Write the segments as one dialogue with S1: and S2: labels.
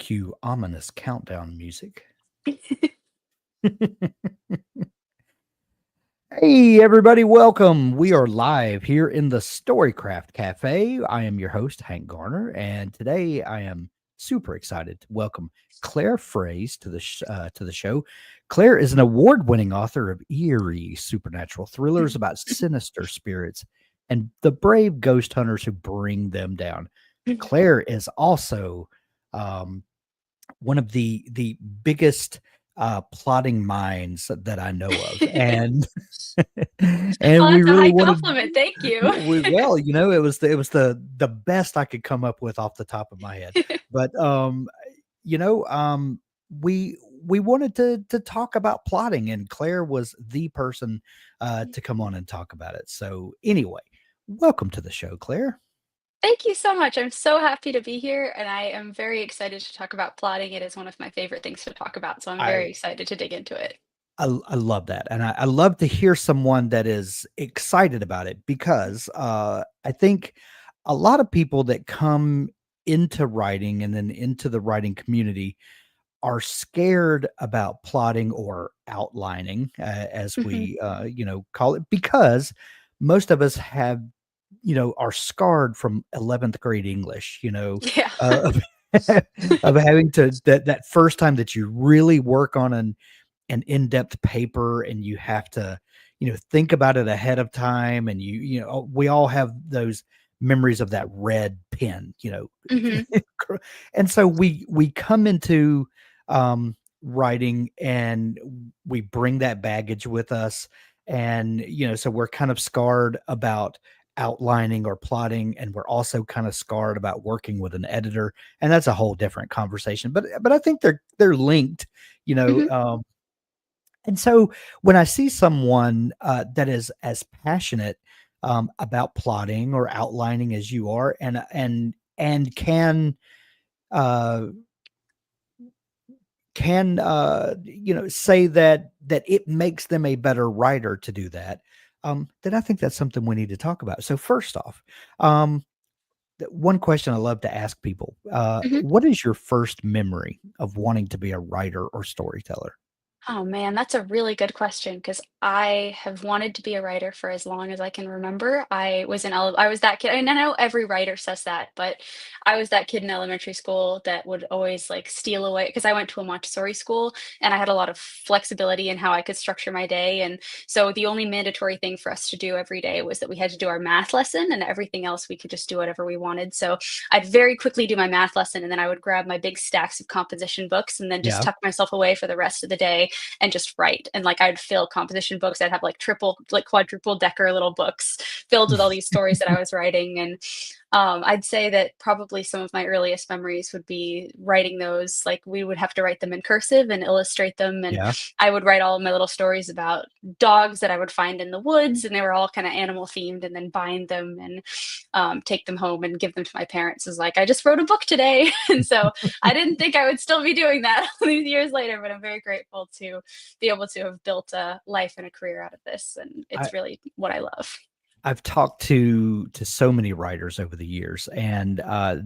S1: Cue ominous countdown music. Hey, everybody, welcome. We are live here in the Storycraft Cafe. I am your host, Hank Garner, and today I am super excited to welcome Claire Fraise to the show. Claire is an award-winning author of eerie supernatural thrillers about sinister spirits and the brave ghost hunters who bring them down. Claire is also um, one of the biggest plotting minds that I know of, and and
S2: Well,
S1: we
S2: that's a
S1: really
S2: high
S1: wanted.
S2: compliment. Thank you.
S1: Well, it was the best I could come up with off the top of my head, but you know, um, we wanted to talk about plotting, and Claire was the person to come on and talk about it. So anyway, welcome to the show, Claire.
S2: Thank you so much. I'm so happy to be here, and I am very excited to talk about plotting. It is one of my favorite things to talk about, so I'm very
S1: I
S2: excited to dig into it.
S1: I love that, and I love to hear someone that is excited about it because I think a lot of people that come into writing and then into the writing community are scared about plotting or outlining, as
S2: Mhm.
S1: we call it, because most of us have are scarred from 11th grade English,
S2: Yeah.
S1: of, of having to that first time that you really work on an in-depth paper and you have to think about it ahead of time, and we all have those memories of that red pen,
S2: Mhm.
S1: and so we come into writing, and we bring that baggage with us, and so we're kind of scarred about outlining or plotting, and we're also kind of scarred about working with an editor, and that's a whole different conversation, but I think they're linked, you know
S2: Mhm.
S1: um and so when I see someone that is as passionate about plotting or outlining as you are, and uh, can say that it makes them a better writer to do that, then I think that's something we need to talk about. So first off, um, one question I love to ask people:
S2: Mhm.
S1: what is your first memory of wanting to be a writer or storyteller?
S2: Oh man, that's a really good question because I have wanted to be a writer for as long as I can remember. I was that kid, and I know every writer says that, but I was that kid in elementary school that would always like steal away because I went to a Montessori school and I had a lot of flexibility in how I could structure my day. And so the only mandatory thing for us to do every day was that we had to do our math lesson, and everything else we could just do whatever we wanted. So I'd very quickly do my math lesson, and then I would grab my big stacks of composition books and then just
S1: Yeah.
S2: tuck myself away for the rest of the day and just write. And like I'd fill composition books. I'd have like triple, like quadruple decker little books filled with all these stories that I was writing. And I'd say that probably some of my earliest memories would be writing those. Like we would have to write them in cursive and illustrate them. And
S1: Yeah.
S2: I would write all of my little stories about dogs that I would find in the woods, and they were all kind of animal themed, and then bind them and take them home and give them to my parents. Is like, I just wrote a book today. And so I didn't think I would still be doing that all these years later, but I'm very grateful to be able to have built a life and a career out of this. And
S1: I
S2: it's really what I love.
S1: I've talked to so many writers over the years, and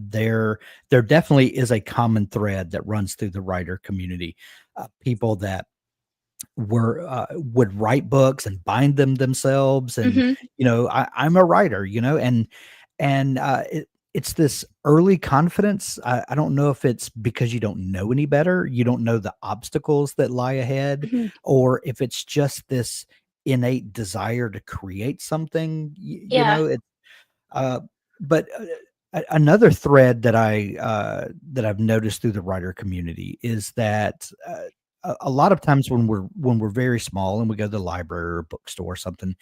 S1: there definitely is a common thread that runs through the writer community. People that would write books and bind them themselves, and
S2: Hmm.
S1: I'm a writer, and it's this early confidence. I don't know if it's because you don't know any better, you don't know the obstacles that lie ahead,
S2: Hmm.
S1: or if it's just this innate desire to create something.
S2: Yeah.
S1: It uh, but another thread that I've noticed through the writer community is that a lot of times when we're very small and we go to the library or bookstore or something,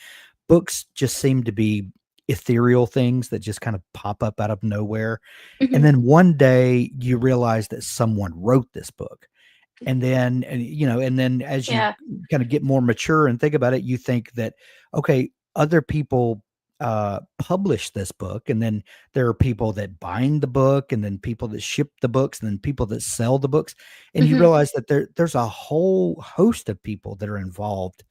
S1: books just seem to be ethereal things that just kind of pop up out of nowhere. And
S2: Hmm.
S1: then one day you realize that someone wrote this book. And then as you
S2: Yeah.
S1: kind of get more mature and think about it, you think that, okay, other people publish this book, and then there are people that bind the book, and then people that ship the books, and then people that sell the books, and you
S2: Hmm.
S1: realize that there's a whole host of people that are involved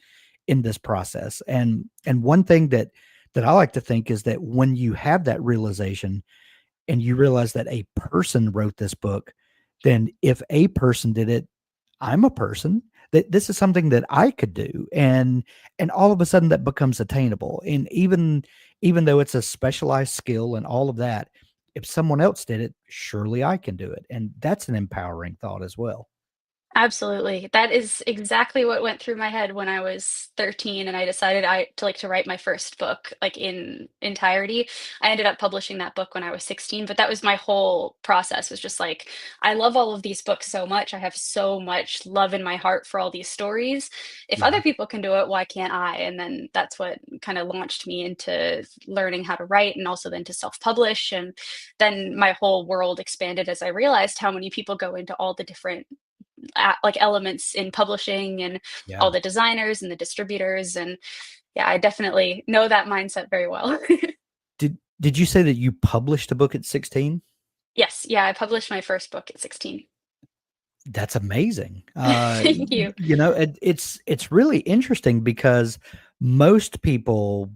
S1: in this process. And one thing that I like to think is that when you have that realization and you realize that a person wrote this book, then if a person did it, I'm a person. That this is something that I could do, and all of a sudden that becomes attainable. And even though it's a specialized skill and all of that, if someone else did it, surely I can do it. And that's an empowering thought as well.
S2: Absolutely. That is exactly what went through my head when I was 13 and I decided to write my first book like in entirety. I ended up publishing that book when I was 16, but that was my whole process was just like I love all of these books so much. I have so much love in my heart for all these stories. If
S1: Yeah.
S2: other people can do it, why can't I? And then that's what kind of launched me into learning how to write and also then to self-publish, and then my whole world expanded as I realized how many people go into all the different like elements in publishing and all
S1: Yeah.
S2: the designers and the distributors. And yeah, I definitely know that mindset very well.
S1: Did you say that you published a book at 16?
S2: Yes, yeah, I published my first book at 16.
S1: That's amazing.
S2: Thank you.
S1: It's really interesting because most people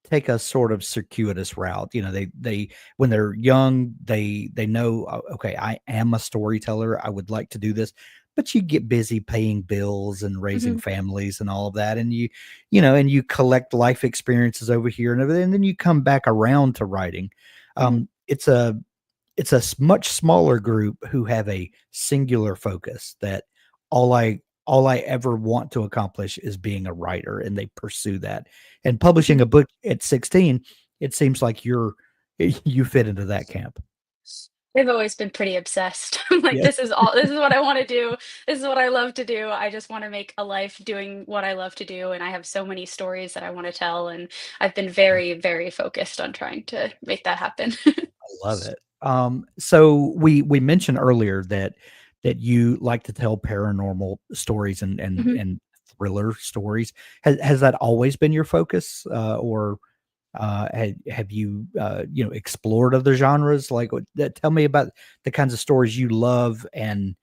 S1: take a sort of circuitous route. They when they're young, they know, okay, I am a storyteller. I would like to do this, but you get busy paying bills and raising
S2: Mhm,
S1: families and all of that, and you collect life experiences over here and everything, and then you come back around to writing.
S2: mhm.
S1: It's a much smaller group who have a singular focus that all I ever want to accomplish is being a writer, and they pursue that. And publishing a book at 16, it seems like you fit into that camp.
S2: I've always been pretty obsessed. I'm like,
S1: Yeah.
S2: this is what I want to do. This is what I love to do. I just want to make a life doing what I love to do. And I have so many stories that I want to tell. And I've been very, very focused on trying to make that happen.
S1: I love it. So we mentioned earlier that you like to tell paranormal stories and and
S2: Mhm.
S1: and thriller stories. Has that always been your focus, or have you explored other genres? Like, tell me about the kinds of stories you love and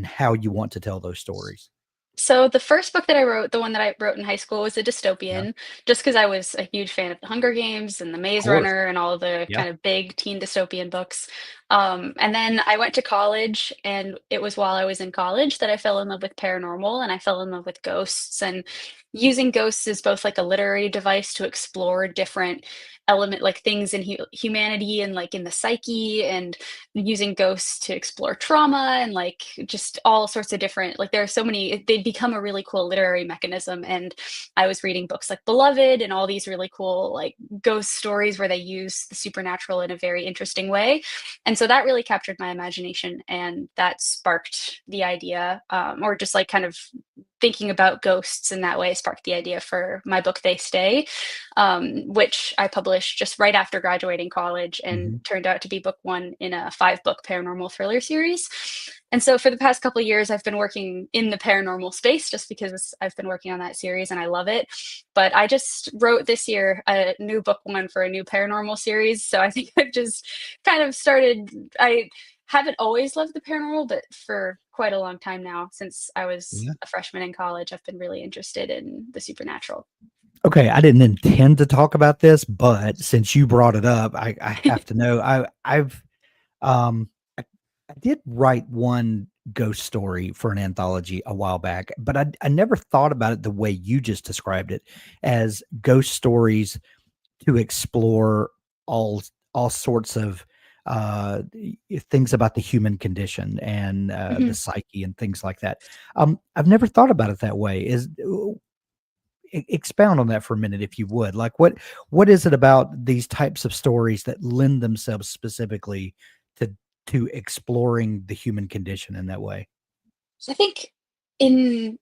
S1: how you want to tell those stories.
S2: So the first book that I wrote, the one that I wrote in high school, was a
S1: Yeah,
S2: dystopian, just because I was a huge fan of The Hunger Games and The
S1: of
S2: Maze
S1: course.
S2: Runner and all of the
S1: Yeah.
S2: kind of big teen dystopian books. And then I went to college, and it was while I was in college that I fell in love with paranormal and I fell in love with ghosts, and using ghosts as both like a literary device to explore different element like things in humanity and like in the psyche, and using ghosts to explore trauma and like just all sorts of different like there are so many they become a really cool literary mechanism. And I was reading books like Beloved and all these really cool like ghost stories where they use the supernatural in a very interesting way. And so that really captured my imagination, and that sparked the idea, or just like kind of thinking about ghosts in that way sparked the idea for my book They Stay, which I published just right after graduating college and
S1: Mhm.
S2: turned out to be book one in a 5-book paranormal thriller series. And so for the past couple of years, I've been working in the paranormal space just because I've been working on that series and I love it. But I just wrote this year a new book one for a new paranormal series. So I think I've just kind of started. I haven't always loved the paranormal, but for quite a long time now, since I was
S1: Yeah.
S2: a freshman in college, I've been really interested in the supernatural.
S1: Okay, I didn't intend to talk about this, but since you brought it up, I have to know. Um, I did write one ghost story for an anthology a while back, but I never thought about it the way you just described it, as ghost stories to explore all all sorts of things about the human condition and the
S2: Mhm.
S1: psyche and things like that. I've never thought about it that way. Expound on that for a minute, if you would. Like, what is it about these types of stories that lend themselves specifically to exploring the human condition in that way?
S2: I think in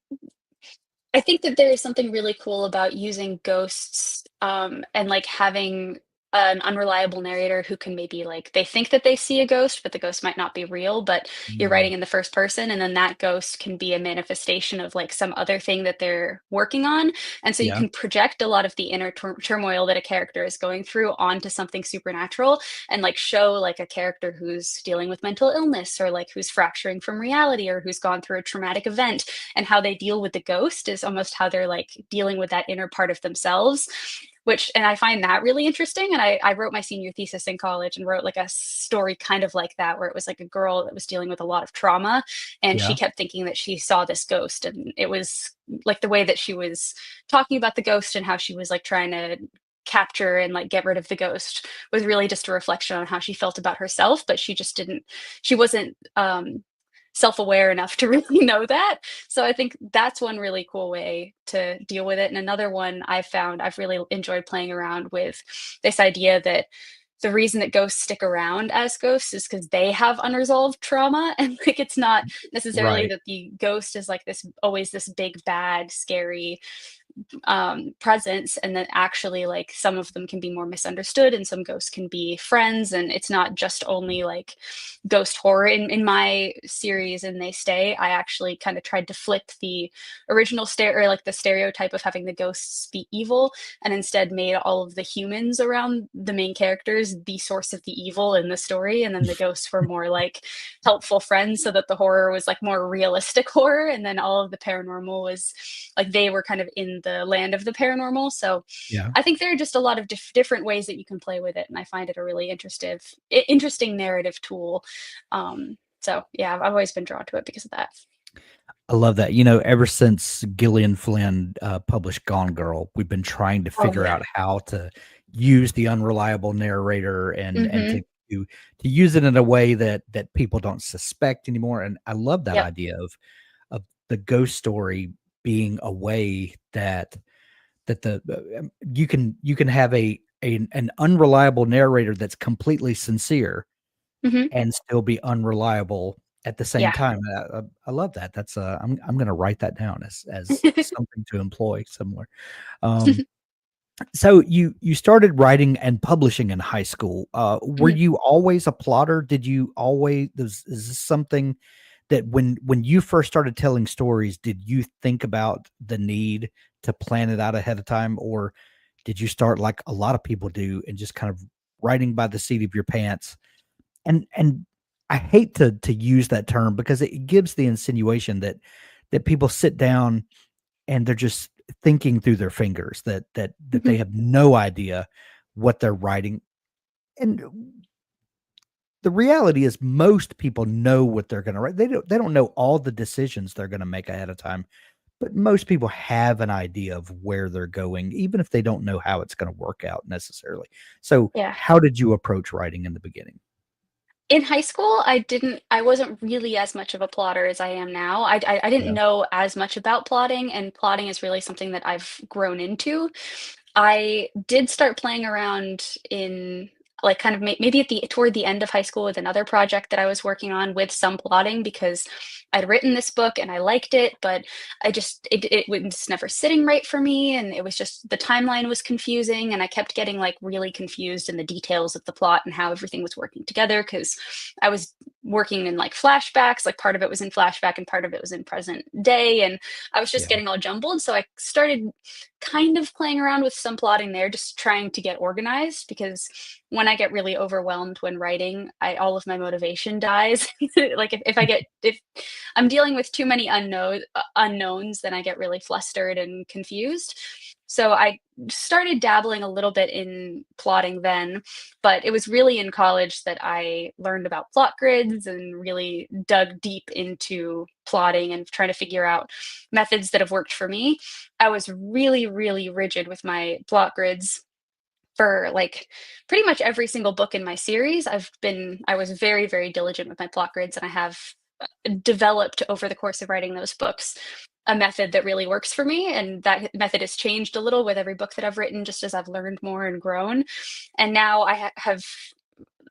S2: I think that there is something really cool about using ghosts, and like having an unreliable narrator who can maybe like they think that they see a ghost, but the ghost might not be real, but you're
S1: Mm,
S2: writing in the first person, and then that ghost can be a manifestation of like some other thing that they're working on. And so you
S1: yeah,
S2: can project a lot of the inner turmoil that a character is going through onto something supernatural, and like show like a character who's dealing with mental illness or like who's fracturing from reality or who's gone through a traumatic event, and how they deal with the ghost is almost how they're like dealing with that inner part of themselves. and I find that really interesting. And I wrote my senior thesis in college and wrote like a story kind of like that, where it was like a girl that was dealing with a lot of trauma, and she
S1: Yeah.
S2: kept thinking that she saw this ghost. And it was like the way that she was talking about the ghost and how she was like trying to capture and like get rid of the ghost was really just a reflection on how she felt about herself, but she wasn't self-aware enough to really know that. So I think that's one really cool way to deal with it. And another one I've really enjoyed playing around with this idea that the reason that ghosts stick around as ghosts is because they have unresolved trauma. And like it's not necessarily
S1: Right.
S2: that the ghost is like this always this big bad scary presence, and that actually like some of them can be more misunderstood and some ghosts can be friends, and it's not just only like ghost horror. In my series and They Stay, I actually kind of tried to flip the original or like the stereotype of having the ghosts be evil, and instead made all of the humans around the main characters the source of the evil in the story, and then the ghosts were more like helpful friends, so that the horror was like more realistic horror, and then all of the paranormal was like they were kind of in the land of the paranormal. So
S1: Yeah.
S2: I think there are just a lot of different ways that you can play with it, and I find it a really interesting narrative tool. So yeah, I've always been drawn to it because of that.
S1: I love that. Ever since Gillian Flynn published Gone Girl, we've been trying to
S2: Oh
S1: figure
S2: yeah.
S1: out how to use the unreliable narrator and
S2: Hmm.
S1: to use it in a way that people don't suspect anymore. And I love that
S2: Yep.
S1: idea of the ghost story being a way that you can have an unreliable narrator that's completely sincere
S2: Hmm.
S1: and still be unreliable at the same
S2: Yeah.
S1: time. I love that. I'm gonna write that down as something to employ somewhere. Um, so you started writing and publishing in high school. Were
S2: Mhm.
S1: you always a plotter? Did you always is this something that when you first started telling stories, did you think about the need to plan it out ahead of time, or did you start like a lot of people do and just kind of writing by the seat of your pants? And I hate to use that term because it gives the insinuation that people sit down and they're just thinking through their fingers, that they
S2: Mhm.
S1: have no idea what they're writing. And the reality is most people know what they're gonna write. They don't know all the decisions they're gonna make ahead of time, but most people have an idea of where they're going, even if they don't know how it's gonna work out necessarily. So,
S2: Yeah.
S1: how did you approach writing in the beginning?
S2: In high school, I wasn't really as much of a plotter as I am now. I didn't
S1: Yeah.
S2: know as much about plotting, and plotting is really something that I've grown into. I did start playing around in like kind of maybe at the toward the end of high school with another project that I was working on with some plotting, because I'd written this book and I liked it, but it was just never sitting right for me, and it was just the timeline was confusing, and I kept getting like really confused in the details of the plot and how everything was working together, because I was working in like flashbacks, like part of it was in flashback and part of it was in present day, and I was just
S1: Yeah.
S2: getting all jumbled. So I started kind of playing around with some plotting there, just trying to get organized, because when I get really overwhelmed when writing, all of my motivation dies. Like if I'm dealing with too many unknowns, then I get really flustered and confused. So I started dabbling a little bit in plotting then, but it was really in college that I learned about plot grids and really dug deep into plotting and trying to figure out methods that have worked for me. I was really, really rigid with my plot grids for like pretty much every single book in my series. I was very, very diligent with my plot grids, and I have developed over the course of writing those books a method that really works for me. And that method has changed a little with every book that I've written, just as I've learned more and grown. And now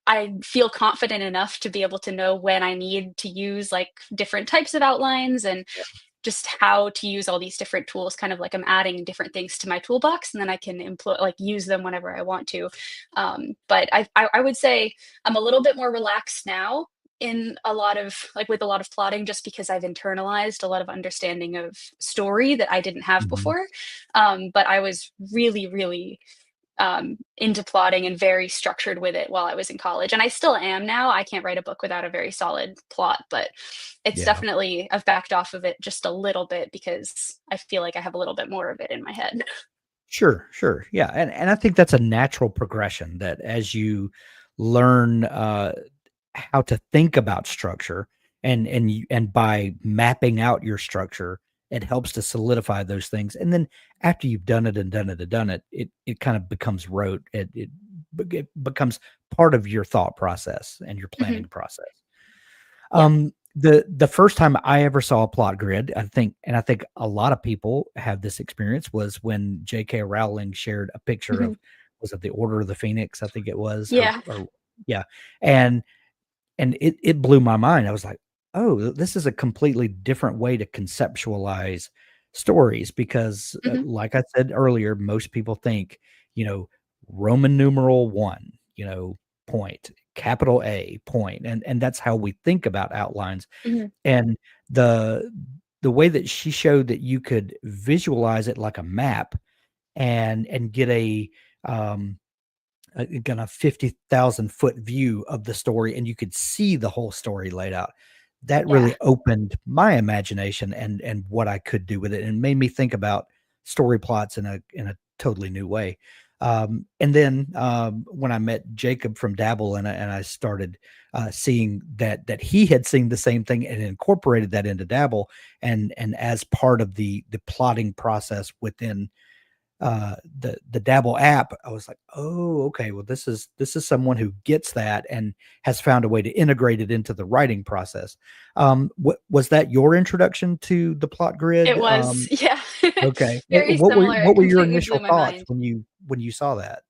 S2: I feel confident enough to be able to know when I need to use like different types of outlines, and just how to use all these different tools, kind of like I'm adding different things to my toolbox, and then I can employ like use them whenever I want to. But I would say I'm a little bit more relaxed now in a lot of like with a lot of plotting, just because I've internalized a lot of understanding of story that I didn't have
S1: Mhm.
S2: before. But I was really, really into plotting and very structured with it while I was in college. And I still am now. I can't write a book without a very solid plot, but it's
S1: Yeah.
S2: definitely, I've backed off of it just a little bit because I feel like I have a little bit more of it in my head.
S1: Sure, sure. Yeah, and I think that's a natural progression that as you learn, how to think about structure and by mapping out your structure, it helps to solidify those things, and then after you've done it and done it and done it, it kind of becomes rote. It becomes part of your thought process and your
S2: Mhm.
S1: planning process.
S2: Yeah.
S1: The first time I ever saw a plot grid, I think a lot of people have this experience, was when J.K. Rowling shared a picture
S2: Mhm.
S1: of, was it the Order of the Phoenix? I think it was her,
S2: Yeah.
S1: or yeah, and it blew my mind. I was like, "Oh, this is a completely different way to conceptualize stories," because,
S2: Mhm.
S1: like I said earlier, most people think, you know, Roman numeral 1, point, capital A, point, and that's how we think about outlines,
S2: Mhm.
S1: and the the way that she showed that you could visualize it like a map and get um a kind of 50,000-foot view of the story, and you could see the whole story laid out. That
S2: Yeah.
S1: really opened my imagination and what I could do with it, and made me think about story plots in a totally new way. And then, when I met Jacob from Dabble, and I started, seeing that he had seen the same thing and incorporated that into Dabble, and as part of the plotting process within the Dabble app, I was like, "Oh, okay. Well, this is someone who gets that and has found a way to integrate it into the writing process." What was that your introduction to the plot
S2: It
S1: grid?
S2: was, yeah.
S1: Okay.
S2: Very
S1: What were
S2: similar, it
S1: what were your
S2: completely blew
S1: initial
S2: my
S1: thoughts
S2: mind.
S1: when you saw that?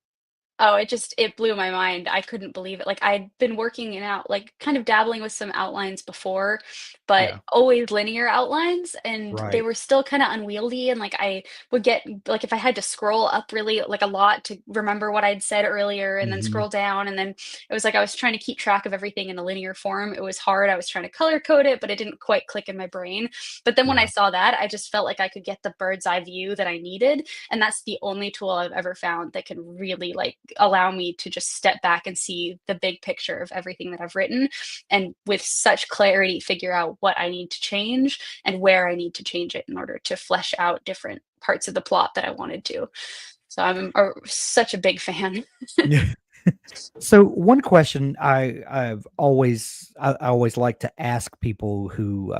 S2: Oh, it blew my mind. I couldn't believe it. Like, I'd been working in out like, kind of dabbling with some outlines before, but
S1: Yeah.
S2: always linear outlines, and they
S1: Right.
S2: were still kinda unwieldy, and, like, I would get like, if I had to scroll up really, like, a lot to remember what I'd said earlier and then
S1: Mhm.
S2: scroll down, and then it was like I was trying to keep track of everything in a linear form. It was hard. I was trying to color code it, but it didn't quite click in my brain. But then when I
S1: Yeah.
S2: saw that, I just felt like I could get the bird's eye view that I needed, and that's the only tool I've ever found that can really, like, allow me to just step back and see the big picture of everything that I've written, and with such clarity figure out what I need to change and where I need to change it in order to flesh out different parts of the plot that I wanted to. So such a big fan.
S1: Yeah. So one question I always like to ask people who,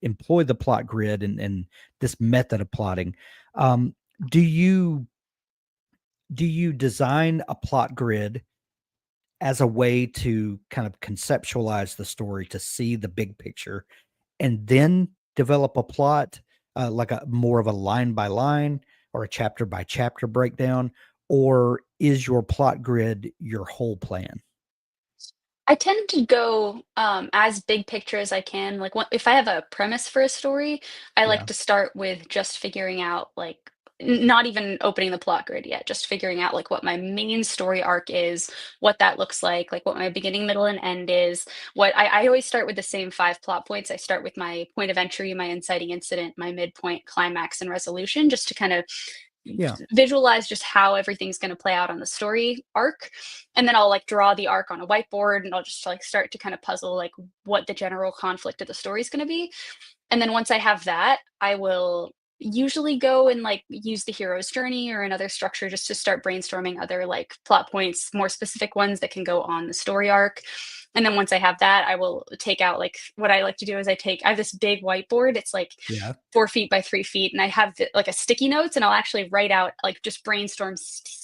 S1: employ the plot grid and this method of plotting, um, do you design a plot grid as a way to kind of conceptualize the story, to see the big picture, and then develop a plot, like a more of a line by line or a chapter by chapter breakdown, or is your plot grid your whole plan?
S2: I tend to go, as big picture as I can. Like, if I have a premise for a story, I like
S1: Yeah.
S2: to start with just figuring out, like, not even opening the plot grid yet, just figuring out like what my main story arc is, what that looks like what my beginning, middle, and end is. I always start with the same 5 plot points. I start with my point of entry, my inciting incident, my midpoint, climax, and resolution, just to kind of
S1: Yeah.
S2: visualize just how everything's going to play out on the story arc, and then I'll like draw the arc on a whiteboard, and I'll just like start to kind of puzzle like what the general conflict of the story is going to be. And then once I have that, I will usually go and like use the hero's journey or another structure just to start brainstorming other like plot points, more specific ones that can go on the story arc. And then once I have that, I will take out like what I like to do is I have this big whiteboard. It's like
S1: Yeah.
S2: 4 feet by 3 feet, and I have like a sticky notes, and I'll actually write out like just brainstorm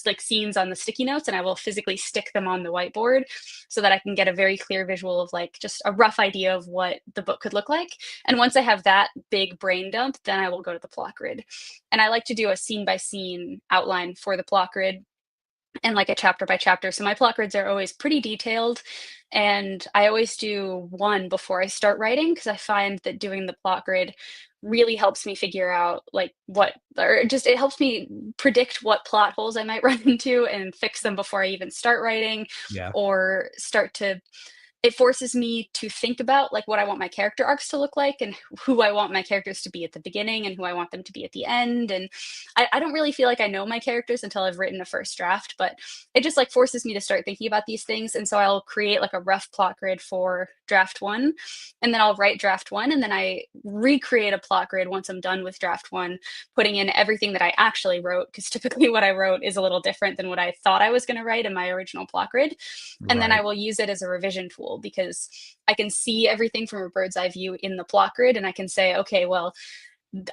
S2: like scenes on the sticky notes, and I will physically stick them on the whiteboard so that I can get a very clear visual of like just a rough idea of what the book could look like. And once I have that big brain dump, then I will go to the plot grid. And I like to do a scene by scene outline for the plot grid and like a chapter by chapter. So my plot grids are always pretty detailed. And I always do one before I start writing because I find that doing the plot grid really helps me figure out like what, or just it helps me predict what plot holes I might run into and fix them before I even start writing
S1: Yeah.
S2: or start to it forces me to think about like what I want my character arcs to look like and who I want my characters to be at the beginning and who I want them to be at the end. And I don't really feel like I know my characters until I've written a first draft, but it just like forces me to start thinking about these things. And so I'll create like a rough plot grid for draft one, and then I'll write draft one, and then I recreate a plot grid once I'm done with draft one, putting in everything that I actually wrote, because typically what I wrote is a little different than what I thought I was going to write in my original plot grid. And then I
S1: Right.
S2: will use it as a revision tool because I can see everything from a bird's eye view in the plot grid, and I can say, okay, well,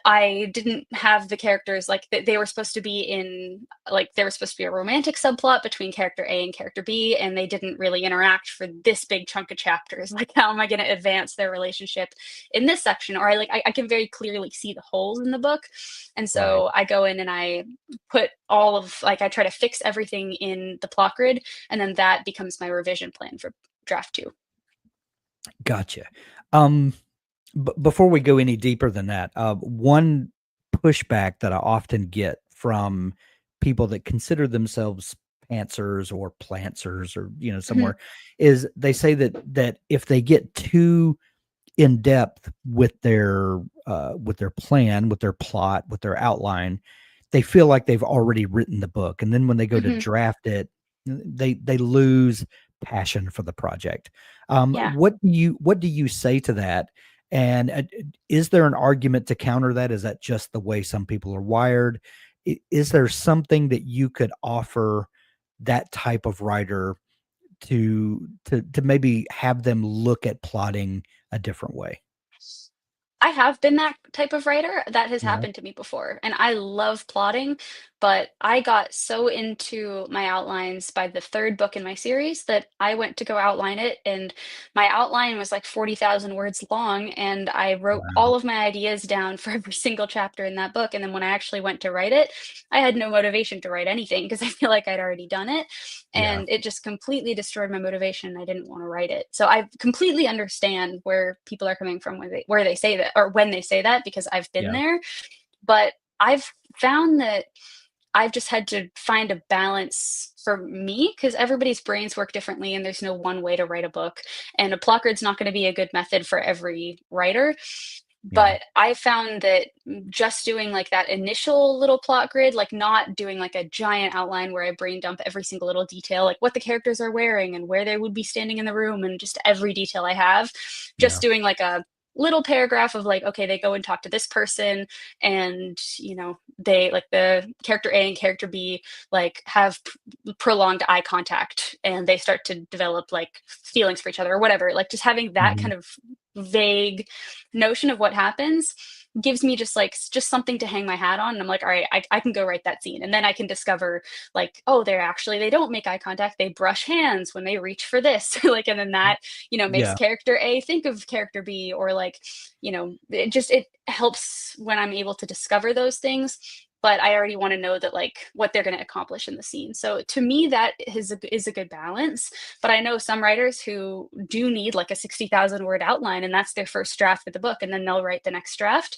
S2: I didn't have the characters like they were supposed to be in, like there was supposed to be a romantic subplot between character A and character B, and they didn't really interact for this big chunk of chapters. Like, how am I going to advance their relationship in this section? Or I can very clearly see the holes in the book, and
S1: Right.
S2: so I go in and I put all of like I try to fix everything in the plot grid, and then that becomes my revision plan for draft two.
S1: Gotcha. Um, before we go any deeper than that, one pushback that I often get from people that consider themselves pantsers or plantsers or
S2: Mhm,
S1: somewhere is they say that if they get too in depth with their plan, with their plot, with their outline, they feel like they've already written the book, and then when they go to
S2: mhm,
S1: draft it, they lose passion for the project.
S2: yeah.
S1: What do you say to that? And is there an argument to counter that? Is that just the way some people are wired? Is there something that you could offer that type of writer to maybe have them look at plotting a different way?
S2: I have been that type of writer. That has
S1: Yeah.
S2: happened to me before, and I love plotting, but I got so into my outlines by the 3rd book in my series that I went to go outline it, and my outline was like 40,000 words long, and I wrote
S1: Wow.
S2: all of my ideas down for every single chapter in that book, and then when I actually went to write it, I had no motivation to write anything because I feel like I'd already done it,
S1: Yeah.
S2: and it just completely destroyed my motivation. I didn't want to write it. So I completely understand where people are coming from when they say that, or when they say that, because I've been
S1: Yeah.
S2: there. But I've found that I've just had to find a balance for me because everybody's brains work differently and there's no one way to write a book. And a plot grid's not going to be a good method for every writer.
S1: Yeah.
S2: But I found that just doing like that initial little plot grid, like not doing like a giant outline where I brain dump every single little detail, like what the characters are wearing and where they would be standing in the room and just every detail I have,
S1: Yeah.
S2: just doing like a little paragraph of like, okay, they go and talk to this person, and they like the character A and character B like have prolonged eye contact and they start to develop like feelings for each other or whatever, like just having that
S1: Mhm.
S2: kind of vague notion of what happens gives me just something to hang my hat on, and I'm like, all right, I can go write that scene, and then I can discover like, oh, they don't make eye contact, they brush hands when they reach for this like, and then that makes
S1: Yeah.
S2: character A think of character B, or like, it helps when I'm able to discover those things, but I already want to know that like what they're going to accomplish in the scene. So to me, that is a good balance. But I know some writers who do need like a 60,000 word outline, and that's their first draft of the book, and then they'll write the next draft.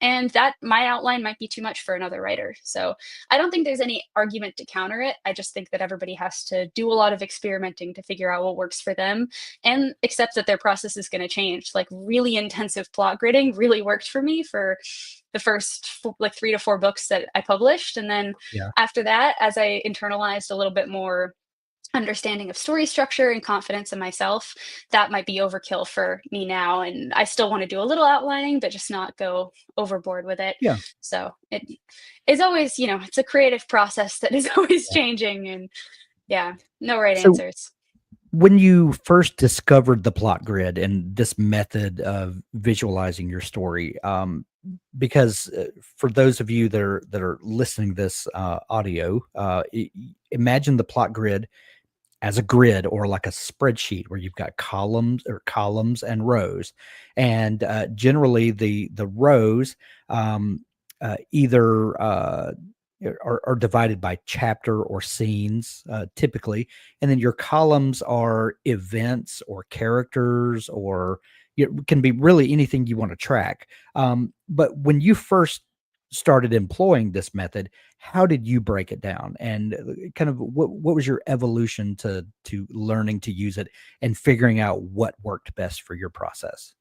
S2: And that my outline might be too much for another writer. So I don't think there's any argument to counter it. I just think that everybody has to do a lot of experimenting to figure out what works for them and accept that their process is going to change. Like really intensive plot gridding really worked for me for the first like 3 to 4 books that I published. And then
S1: Yeah.
S2: after that, as I internalized a little bit more understanding of story structure and confidence in myself, that might be overkill for me now. And I still want to do a little outlining, but just not go overboard with it.
S1: Yeah.
S2: So it is always, it's a creative process that is always changing. And yeah, no right
S1: So
S2: answers.
S1: when you first discovered the plot grid and this method of visualizing your story, because for those of you that are listening to this audio, imagine the plot grid as a grid or like a spreadsheet where you've got columns and rows, and generally the rows either are divided by chapter or scenes typically, and then your columns are events or characters, or it can be really anything you want to track. But when you first started employing this method, how did you break it down? And kind of what was your evolution to learning to use it and figuring out what worked best for your process?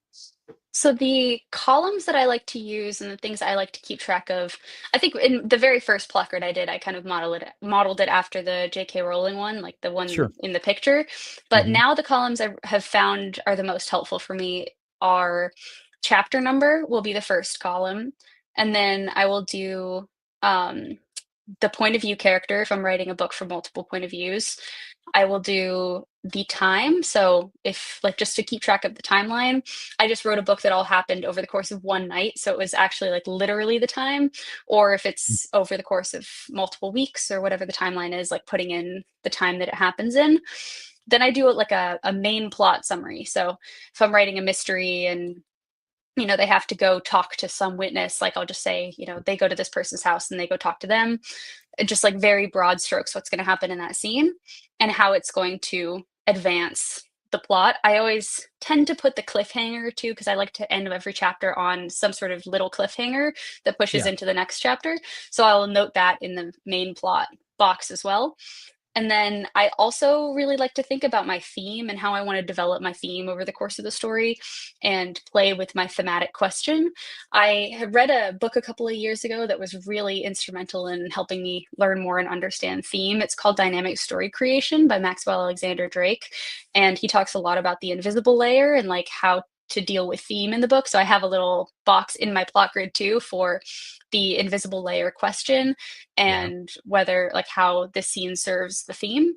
S2: So the columns that I like to use and the things I like to keep track of, I think in the very first plot grid I did, I kind of modeled it after the J.K. Rowling one, like the one
S1: Sure.
S2: in the picture. But
S1: Hmm.
S2: now the columns I have found are the most helpful for me are chapter number will be the first column, and then I will do um, the point of view character if I'm writing a book from multiple point of views. I will do the time. So if like just to keep track of the timeline, I just wrote a book that all happened over the course of one night. So it was actually like literally the time. Or if it's over the course of multiple weeks or whatever the timeline is, like putting in the time that it happens in. Then I do it like a main plot summary. So if I'm writing a mystery and they have to go talk to some witness, like I'll just say, they go to this person's house and they go talk to them, just like very broad strokes what's going to happen in that scene and how it's going to advance the plot. I always tend to put the cliffhanger too because I like to end every chapter on some sort of little cliffhanger that pushes
S1: Yeah.
S2: into the next chapter. So I'll note that in the main plot box as well. And then I also really like to think about my theme and how I want to develop my theme over the course of the story and play with my thematic question. I had read a book a couple of years ago that was really instrumental in helping me learn more and understand theme. It's called Dynamic Story Creation by Maxwell Alexander Drake. And he talks a lot about the invisible layer and like how to deal with theme in the book. So I have a little box in my plot grid too for the invisible layer question
S1: Yeah.
S2: and whether like how this scene serves the theme.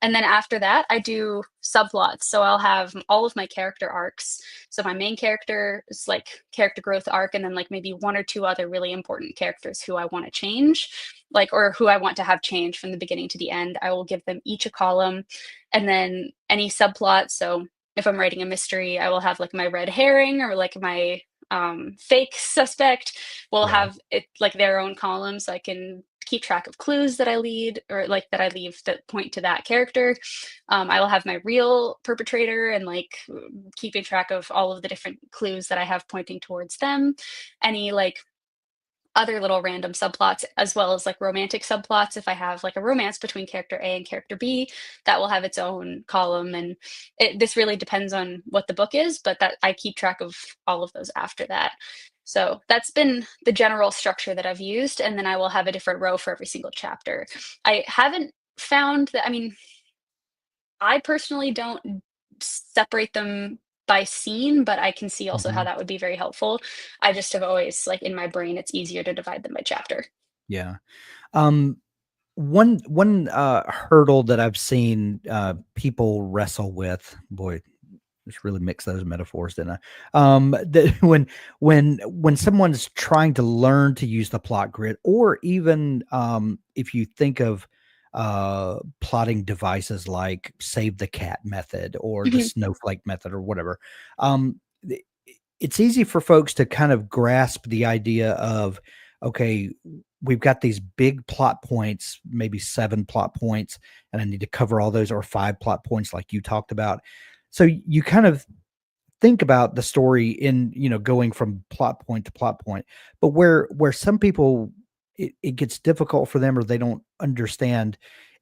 S2: And then after that, I do subplots. So I'll have all of my character arcs. So my main character is like character growth arc, and then like maybe one or two other really important characters who I want to change, like, or who I want to have change from the beginning to the end. I will give them each a column, and then any subplots. So if I'm writing a mystery, I will have like my red herring or like my fake suspect will
S1: Yeah.
S2: have it like their own column so I can keep track of clues that I lead or like that I leave that point to that character. I will have my real perpetrator and like keeping track of all of the different clues that I have pointing towards them. Any like other little random subplots as well as like romantic subplots. If I have like a romance between character A and character B, that will have its own column. And this really depends on what the book is, but that I keep track of all of those after that. So that's been the general structure that I've used. And then I will have a different row for every single chapter. I haven't found that, I mean, I personally don't separate them by scene, but I can see also how
S1: Hmm.
S2: that would be very helpful. I just have always like in my brain, it's easier to divide them by chapter.
S1: Yeah. Um, one hurdle that I've seen people wrestle with, boy, just really mix those metaphors, didn't I? That when someone's trying to learn to use the plot grid, or even if you think of plotting devices like save the cat method or the
S2: Mhm.
S1: snowflake method or whatever, um, th- it's easy for folks to kind of grasp the idea of, okay, we've got these big plot points, maybe 7 plot points, and I need to cover all those, or 5 plot points like you talked about. So you kind of think about the story in, going from plot point to plot point. But where some people, it gets difficult for them, or they don't understand,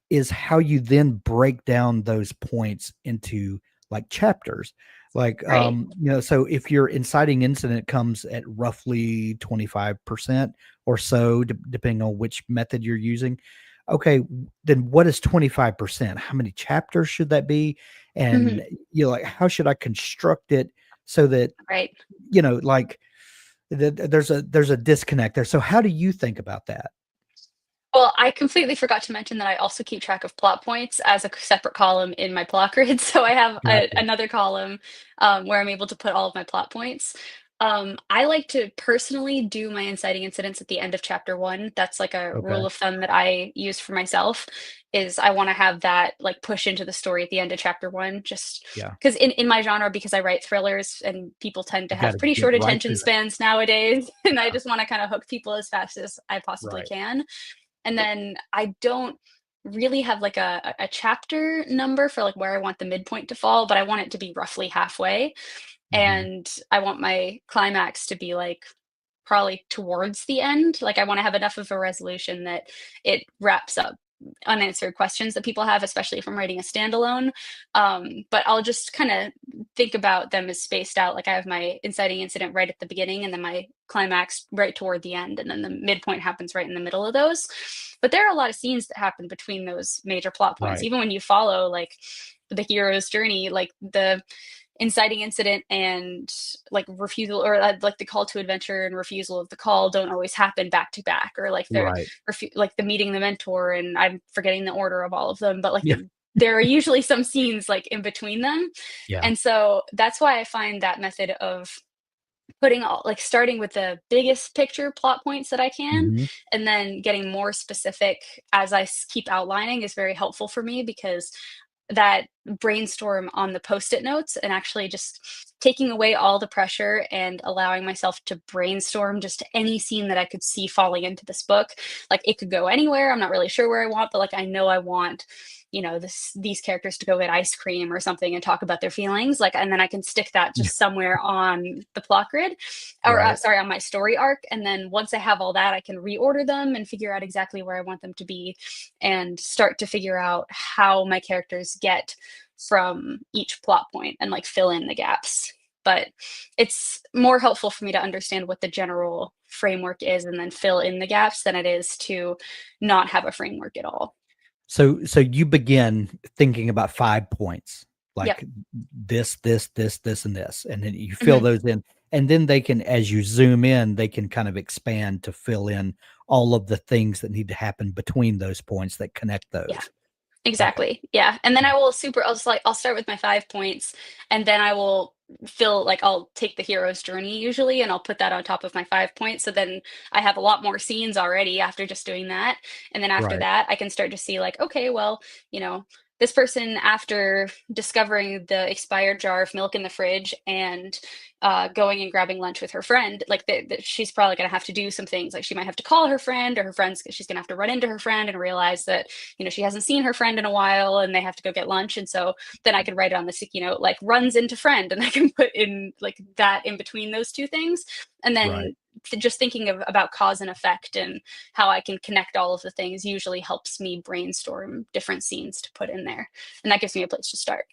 S1: is how you then break down those points into like chapters. Like,
S2: Right.
S1: so if your inciting incident comes at roughly 25% or so, depending on which method you're using, okay, then what is 25%? How many chapters should that be?
S2: Mhm.
S1: And like, how should I construct it so that,
S2: Right.
S1: like, there's a disconnect there. So how do you think about that?
S2: Well, I completely forgot to mention that I also keep track of plot points as a separate column in my plot grid. So I have
S1: Gotcha.
S2: another column where I'm able to put all of my plot points. I like to personally do my inciting incidents at the end of chapter one. That's like a
S1: Okay.
S2: rule of thumb that I use for myself. Is I want to have that like push into the story at the end of chapter one, just
S1: Yeah.
S2: because in my genre, because I write thrillers and people tend to
S1: You got
S2: have
S1: to
S2: pretty
S1: get
S2: short
S1: right
S2: attention
S1: to it.
S2: spans nowadays, and I
S1: Yeah.
S2: just want to kind of hook people as fast as I possibly
S1: Right.
S2: can. And then I don't really have like a chapter number for like where I want the midpoint to fall, but I want it to be roughly halfway.
S1: Mhm.
S2: And I want my climax to be like probably towards the end. Like, I want to have enough of a resolution that it wraps up unanswered questions that people have, especially if I'm writing a standalone. But I'll just kind of think about them as spaced out. Like, I have my inciting incident right at the beginning, and then my climax right toward the end, and then the midpoint happens right in the middle of those. But there are a lot of scenes that happen between those major plot points.
S1: Right.
S2: Even when you follow like the hero's journey, like the inciting incident and like refusal, or like the call to adventure and refusal of the call, don't always happen back to back, or like the
S1: Right.
S2: like the meeting the mentor, and I'm forgetting the order of all of them, but like
S1: Yeah.
S2: there are usually some scenes like in between them.
S1: Yeah.
S2: And so that's why I find that method of putting all like starting with the biggest picture plot points that I can,
S1: Mhm.
S2: and then getting more specific as I keep outlining is very helpful for me, because that brainstorm on the post-it notes and actually just taking away all the pressure and allowing myself to brainstorm just any scene that I could see falling into this book. Like, it could go anywhere. I'm not really sure where I want, but like I know I want, these characters to go get ice cream or something and talk about their feelings. Like, and then I can stick that
S1: Yeah.
S2: just somewhere on the plot grid, or
S1: Right.
S2: sorry, on my story arc. And then once I have all that, I can reorder them and figure out exactly where I want them to be, and start to figure out how my characters get from each plot point and like fill in the gaps. But it's more helpful for me to understand what the general framework is and then fill in the gaps than it is to not have a framework at all.
S1: So you begin thinking about 5 points,
S2: Yep.
S1: like this, and this, and then you fill
S2: Hmm.
S1: those in, and then they can, as you zoom in, they can kind of expand to fill in all of the things that need to happen between those points that connect
S2: Yeah.
S1: those. Okay.
S2: Exactly. Yeah. And then I'll start with my 5 points, and then I will I'll take the hero's journey usually, and I'll put that on top of my 5 points. So then I have a lot more scenes already after just doing that. And then after
S1: Right.
S2: that, I can start to see like, okay, well, this person, after discovering the expired jar of milk in the fridge and going and grabbing lunch with her friend, like she's probably going to have to do some things. Like, she might have to call her friend, or she's going to have to run into her friend and realize that, she hasn't seen her friend in a while, and they have to go get lunch. And so then I can write it on the sticky note, like, runs into friend, and I can put in like that in between those two things. And
S1: Right.
S2: then just thinking about cause and effect and how I can connect all of the things usually helps me brainstorm different scenes to put in there. And that gives me a place to start.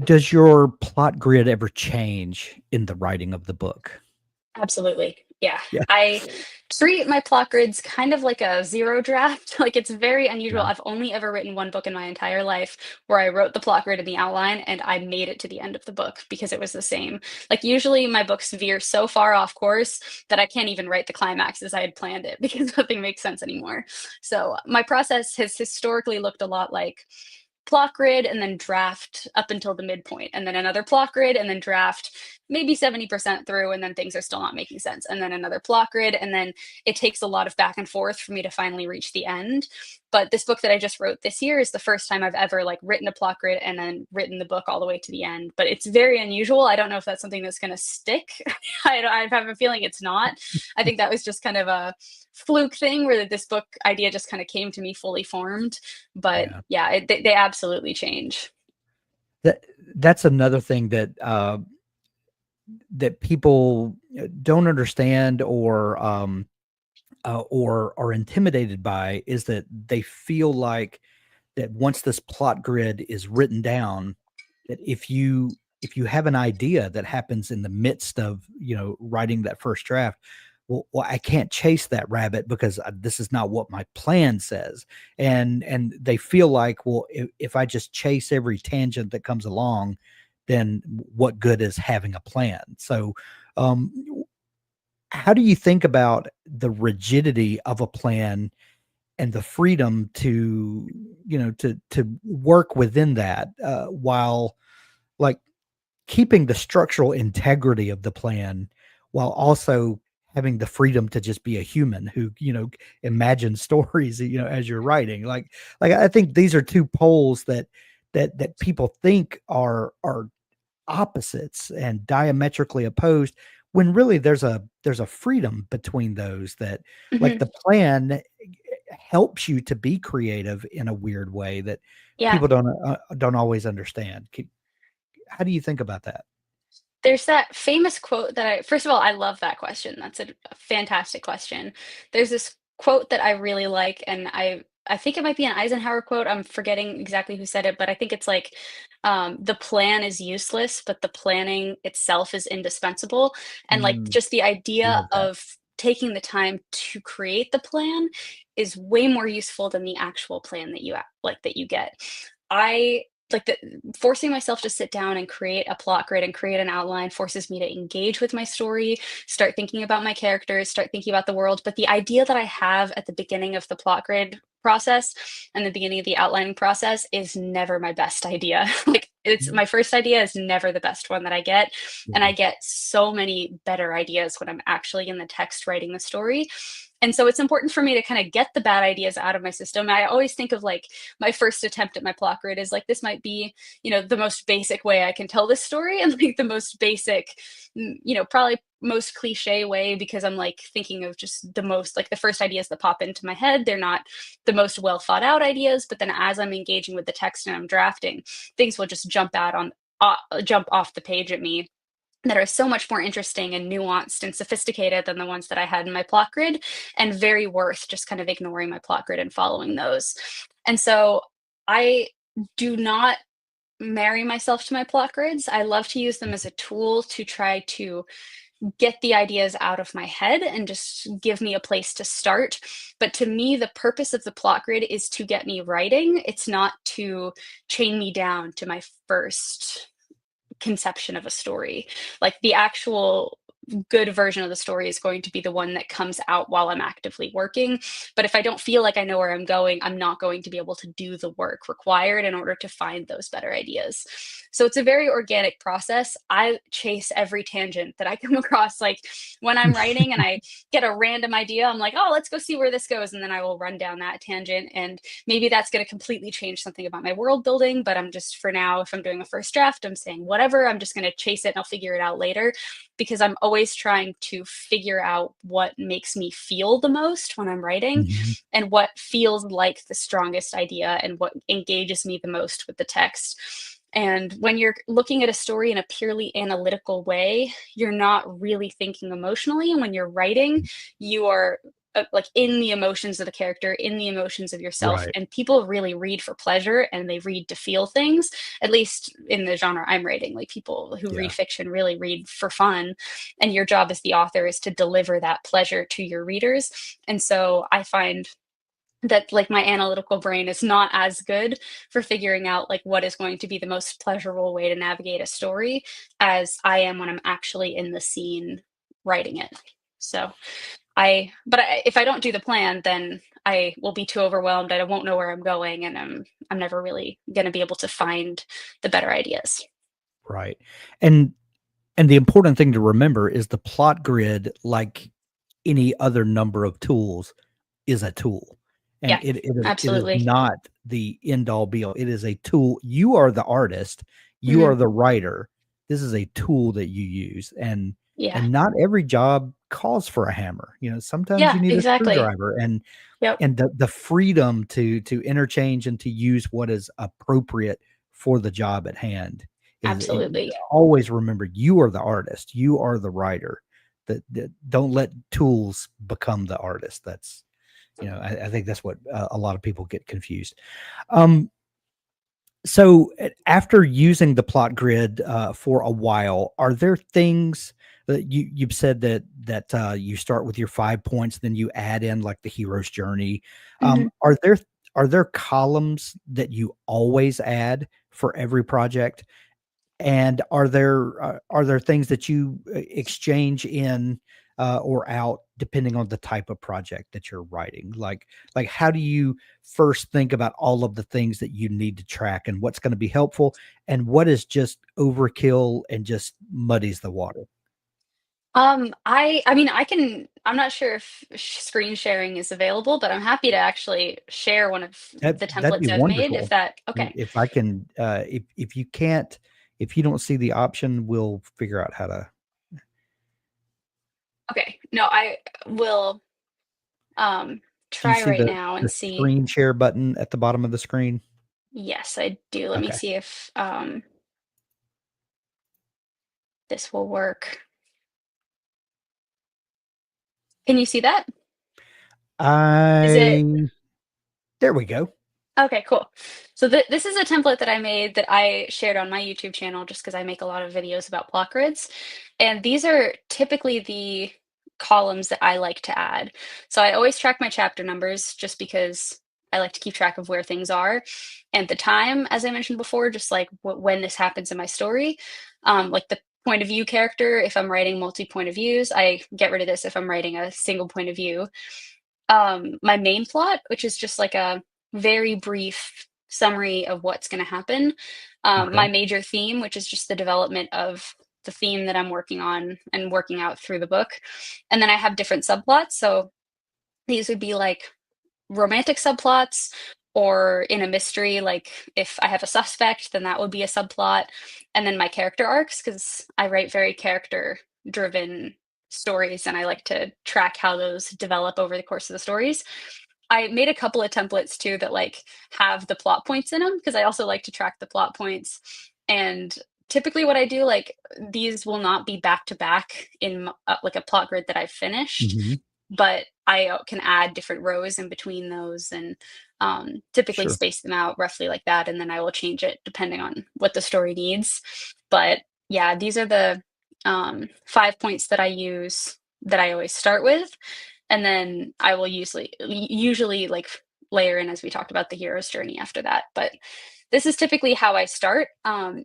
S1: Does your plot grid ever change in the writing of the book?
S2: Absolutely. Yeah.
S1: Yeah.
S2: I treat my plot grids kind of like a zero draft. Like, it's very unusual.
S1: Yeah.
S2: I've only ever written one book in my entire life where I wrote the plot grid in the outline and I made it to the end of the book because it was the same. Like, usually my books veer so far off course that I can't even write the climax as I had planned it because nothing makes sense anymore. So my process has historically looked a lot like plot grid and then draft up until the midpoint, and then another plot grid and then draft maybe 70% through, and then things are still not making sense, and then another plot grid, and then it takes a lot of back and forth for me to finally reach the end. But this book that I just wrote this year is the first time I've ever like written a plot grid and then written the book all the way to the end. But it's very unusual. I don't know if that's something that's going to stick. I have a feeling it's not. I think that was just kind of a fluke thing where this book idea just kind of came to me fully formed. But
S1: Yeah.
S2: yeah, they absolutely change.
S1: That that's another thing that that people don't understand, or are intimidated by, is that they feel like that once this plot grid is written down, that if you have an idea that happens in the midst of writing that first draft, well, I can't chase that rabbit because this is not what my plan says, and they feel like, well, if I just chase every tangent that comes along, then what good is having a plan? So um how do you think about the rigidity of a plan and the freedom to to work within that, while, like, keeping the structural integrity of the plan, while also having the freedom to just be a human who imagines stories, as you're writing, like I think these are two poles that people think are opposites and diametrically opposed, when really there's a freedom between those, that, like,
S2: Hmm.
S1: the plan helps you to be creative in a weird way that
S2: Yeah.
S1: people don't always understand. How do you think about that?
S2: There's that famous quote that first of all, I love that question. That's a fantastic question. There's this quote that I really like, and I think it might be an Eisenhower quote. I'm forgetting exactly who said it, but I think it's like, the plan is useless, but the planning itself is indispensable. And like
S1: Mm,
S2: just the idea
S1: love that.
S2: of taking the time to create the plan is way more useful than the actual plan that that you get. I like the forcing myself to sit down and create a plot grid and create an outline forces me to engage with my story, start thinking about my characters, start thinking about the world. But the idea that I have at the beginning of the plot grid process and the beginning of the outlining process is never my best idea. Like it's
S1: Mm,
S2: my first idea is never the best one that I get. And
S1: yeah.
S2: I get so many better ideas when I'm actually in the text writing the story. And so it's important for me to kind of get the bad ideas out of my system. I always think of like my first attempt at my plot grid is like this might be, the most basic way I can tell this story and like the most basic, probably most cliche way because I'm like thinking of just the most like the first ideas that pop into my head. They're not the most well thought out ideas, but then as I'm engaging with the text and I'm drafting, things will just jump off the page at me that are so much more interesting and nuanced and sophisticated than the ones that I had in my plot grid, and very worth just kind of ignoring my plot grid and following those. And so I do not marry myself to my plot grids. I love to use them as a tool to try to get the ideas out of my head and just give me a place to start. But to me, the purpose of the plot grid is to get me writing. It's not to chain me down to my first conception of a story. Like the actual good version of the story is going to be the one that comes out while I'm actively working. But if I don't feel like I know where I'm going, I'm not going to be able to do the work required in order to find those better ideas. So it's a very organic process. I chase every tangent that I come across. Like when I'm writing and I get a random idea, I'm like, oh, let's go see where this goes. And then I will run down that tangent. And maybe that's going to completely change something about my world building. But I'm just, for now, if I'm doing a first draft, I'm saying whatever, I'm just going to chase it and I'll figure it out later because I'm always trying to figure out what makes me feel the most when I'm writing
S1: Mhm.
S2: and what feels like the strongest idea and what engages me the most with the text. And when you're looking at a story in a purely analytical way, you're not really thinking emotionally. And when you're writing, you are like in the emotions of the character, in the emotions of yourself.
S1: Right.
S2: And people really read for pleasure and they read to feel things, at least in the genre I'm writing. Like people who read
S1: Yeah.
S2: fiction really read for fun. And your job as the author is to deliver that pleasure to your readers. And so I find that like my analytical brain is not as good for figuring out like what is going to be the most pleasurable way to navigate a story as I am when I'm actually in the scene writing it. So if I don't do the plan, then I will be too overwhelmed. I won't know where I'm going, and I'm never really going to be able to find the better ideas.
S1: Right. And the important thing to remember is the plot grid, like any other number of tools, is a tool. And
S2: Yeah,
S1: it is
S2: absolutely.
S1: not the end all be all. It is a tool. You are the artist, you
S2: Hmm.
S1: are the writer. This is a tool that you use.
S2: Yeah.
S1: And not every job calls for a hammer. Sometimes
S2: Yeah.
S1: you need a
S2: Exactly.
S1: screwdriver, and
S2: Yep.
S1: the freedom to interchange and to use what is appropriate for the job at hand is
S2: Absolutely.
S1: always remember you are the artist, you are the writer. That don't let tools become the artist. That's I think that's what a lot of people get confused. Um, so after using the plot grid for a while, are there things that you've said that you start with your 5 points, then you add in like the hero's journey?
S2: Hmm.
S1: Are there columns that you always add for every project? And are there things that you exchange in or out depending on the type of project that you're writing? Like how do you first think about all of the things that you need to track and what's going to be helpful and what is just overkill and just muddies the water?
S2: I mean, I'm not sure if screen sharing is available, but I'm happy to actually share one of the
S1: That'd be
S2: templates I've made if
S1: wonderful.
S2: that, okay.
S1: If I can, if you can't, if you don't see the option, we'll figure out how to.
S2: Okay. No, I will
S1: Do you
S2: try
S1: see
S2: right
S1: the
S2: now and see.
S1: screen share button at the bottom of the screen?
S2: Yes, I do. Let me
S1: Okay.
S2: see if this will work. Can you see that? Is it
S1: I There we go.
S2: okay, cool. So this is a template that I made that I shared on my YouTube channel just because I make a lot of videos about plot grids. And these are typically the columns that I like to add. So I always track my chapter numbers just because I like to keep track of where things are and the time, as I mentioned before, just like when this happens in my story. Like the point of view character, if I'm writing multi-point of views, I get rid of this if I'm writing a single point of view. My main plot, which is just like a very brief summary of what's going to happen. My
S1: Okay.
S2: major theme, which is just the development of the theme that I'm working on and working out through the book. And then I have different subplots. So these would be like romantic subplots, or in a mystery, like if I have a suspect, then that would be a subplot. And then my character arcs, because I write very character driven stories and I like to track how those develop over the course of the stories. I made a couple of templates too that like have the plot points in them because I also like to track the plot points. And typically what I do, like these will not be back to back in like a plot grid that I've finished,
S1: Mhm.
S2: but I can add different rows in between those and typically
S1: Sure.
S2: space them out roughly like that. And then I will change it depending on what the story needs. But yeah, these are the 5 points that I use that I always start with. And then I will usually like layer in, as we talked about, the hero's journey after that. But this is typically how I start.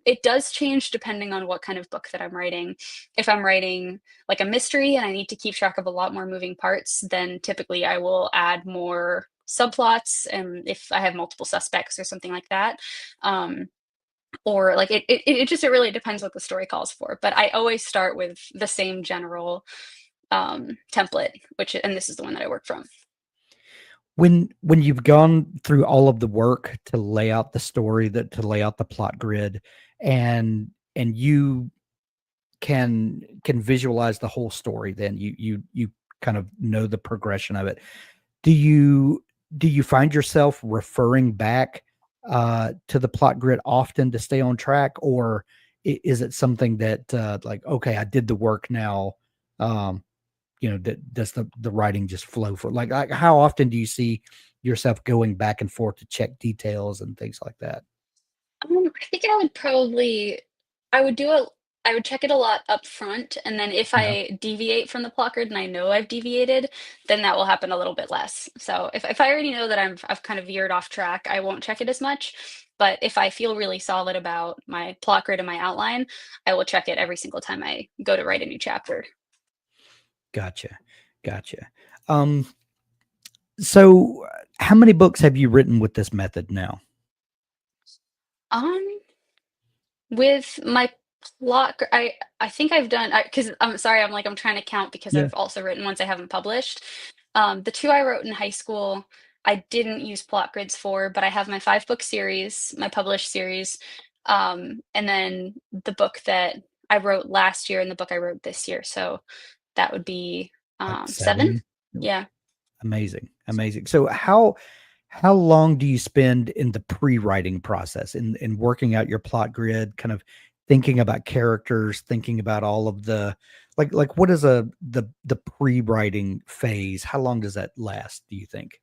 S2: It does change depending on what kind of book that I'm writing. If I'm writing like a mystery and I need to keep track of a lot more moving parts, then typically I will add more subplots. And if I have multiple suspects or something like that, um, or like it really depends what the story calls for. But I always start with the same general template, and this is the one that I work from.
S1: When you've gone through all of the work to lay out the story, that to lay out the plot grid, and you can visualize the whole story, then you kind of know the progression of it. Do you find yourself referring back to the plot grid often to stay on track, or is it something that like, okay, I did the work now? Um, that does the writing just flow for like how often do you see yourself going back and forth to check details and things like that?
S2: I think I would do a I would check it a lot up front, and then if
S1: Yeah.
S2: I deviate from the plot grid and I know I've deviated, then that will happen a little bit less. So if I already know that I've kind of veered off track, I won't check it as much. But if I feel really solid about my plot grid and my outline, I will check it every single time I go to write a new chapter.
S1: Gotcha. Gotcha. Um, so how many books have you written with this method now?
S2: Um, With my I think I've done, because 'cause I'm sorry, I'm trying to count because
S1: Yeah.
S2: I've also written ones I haven't published. The 2 I wrote in high school, I didn't use plot grids for, but I have my 5-book series, my published series, and then the book that I wrote last year and the book I wrote this year, so that would be,
S1: Like
S2: 7?
S1: 7?
S2: Yeah.
S1: Amazing, amazing. So how long do you spend in the pre-writing process, in working out your plot grid, kind of thinking about characters, thinking about all of the like what is the pre-writing phase? How long does that last, do you think?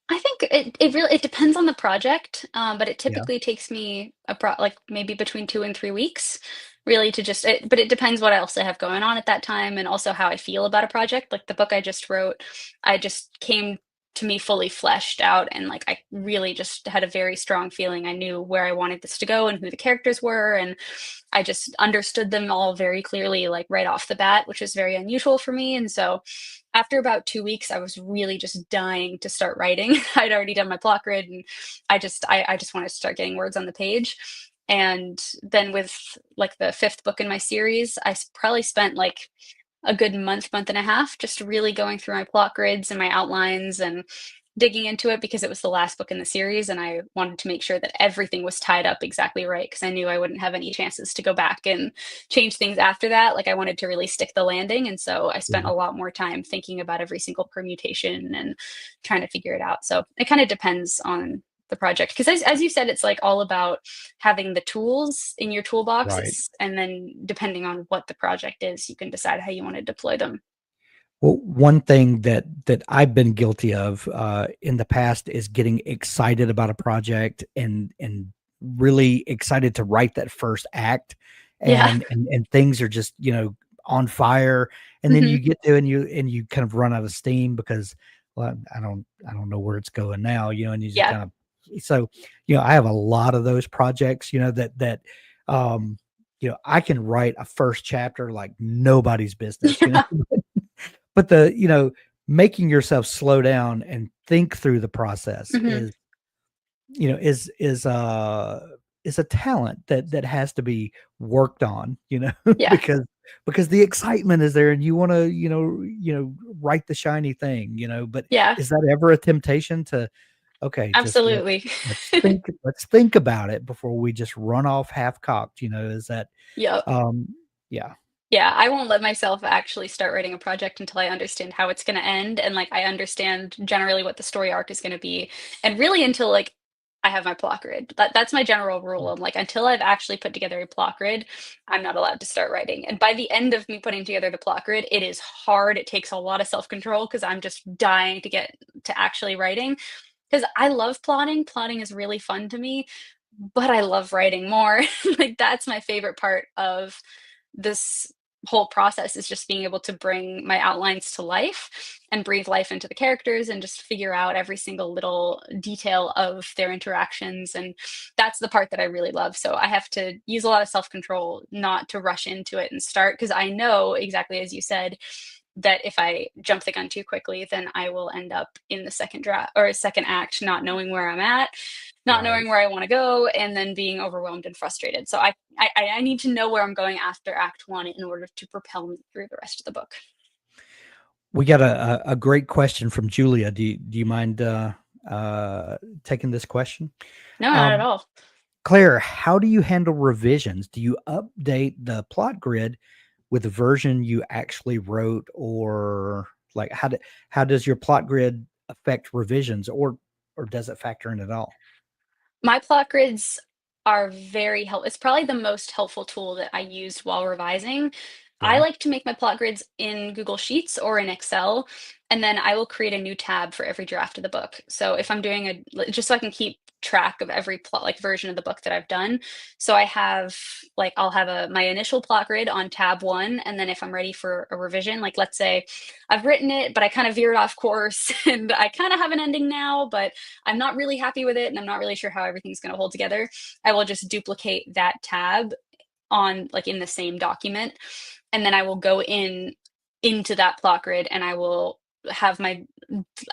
S2: I think it depends on the project, but it
S1: Yeah.
S2: typically takes me like maybe between 2 and 3 weeks, really to just but it depends what else I have going on at that time and also how I feel about a project. Like the book I just wrote, I just came to me fully fleshed out and like I really just had a very strong feeling. I knew where I wanted this to go and who the characters were, and I just understood them all very clearly, like right off the bat, which is very unusual for me. And so after about 2 weeks, I was really just dying to start writing. I'd already done my plot grid and I just wanted to start getting words on the page. And then with like the 5th book in my series, probably spent like a good month and a half just really going through my plot grids and my outlines and digging into it because it was the last book in the series and I wanted to make sure that everything was tied up exactly right because I knew I wouldn't have any chances to go back and change things after that. Like I wanted to really stick the landing. And so I spent
S1: Yeah.
S2: a lot more time thinking about every single permutation and trying to figure it out. So it kind of depends on the project. Because as you said, it's like all about having the tools in your toolbox.
S1: Right.
S2: It's and then depending on what the project is, you can decide how you want to deploy them.
S1: Well, one thing that I've been guilty of in the past is getting excited about a project and really excited to write that first act,
S2: Yeah.
S1: and things are just on fire, and then
S2: Hmm.
S1: you get to and you kind of run out of steam because well I don't know where it's going now, and you just
S2: Yeah.
S1: kind of so I have a lot of those projects, that um I can write a first chapter like nobody's business,
S2: Yeah.
S1: but making yourself slow down and think through the process
S2: Hmm.
S1: is a talent that has to be worked on,
S2: Yeah.
S1: because the excitement is there and you want to, write the shiny thing, but
S2: Yeah.
S1: is that ever a temptation to, okay, just let's
S2: Absolutely.
S1: let's think let's think about it before we just run off half cocked, is that
S2: Yep.
S1: um yeah,
S2: Yeah, I won't let myself actually start writing a project until I understand how it's gonna end and, like, I understand generally what the story arc is gonna be, and really until, like, I have my plot grid. That's my general rule. I'm like, until I've actually put together a plot grid, I'm not allowed to start writing, and by the end of me putting together the plot grid, it is hard, it takes a lot of self-control because 'cause I'm just dying to get to actually writing. Because I love plotting is really fun to me, but I love writing more. Like, that's my favorite part of this whole process is just being able to bring my outlines to life and breathe life into the characters and just figure out every single little detail of their interactions. And that's the part that I really love. So I have to use a lot of self control not to rush into it and start because I know exactly as you said that if I jump the gun too quickly, then I will end up in the second draft or second act not knowing where I'm at, not
S1: right.
S2: knowing where I want to go, and then being overwhelmed and frustrated. So I need to know where I'm going after Act One in order to propel me through the rest of the book.
S1: We got a great question from Julia. Do you mind taking this question?
S2: No, not at
S1: Um,
S2: all.
S1: Claire, how do you handle revisions? Do you update the plot grid with the version you actually wrote, or like how does your plot grid affect revisions, or does it factor in at all?
S2: My plot grids are very helpful. It's probably the most helpful tool that I used while revising. I
S1: Yeah.
S2: like to make my plot grids in Google Sheets or in Excel, and then I will create a new tab for every draft of the book. So if I'm doing just so I can keep track of every plot, like version of the book that I've done. So I have like I'll have my initial plot grid on tab one, and then if I'm ready for a revision, like let's say I've written it, but I kind of veered off course and I kind of have an ending now, but I'm not really happy with it and I'm not really sure how everything's going to hold together, I will just duplicate that tab on like in the same document. And then I will go into that plot grid and I will have my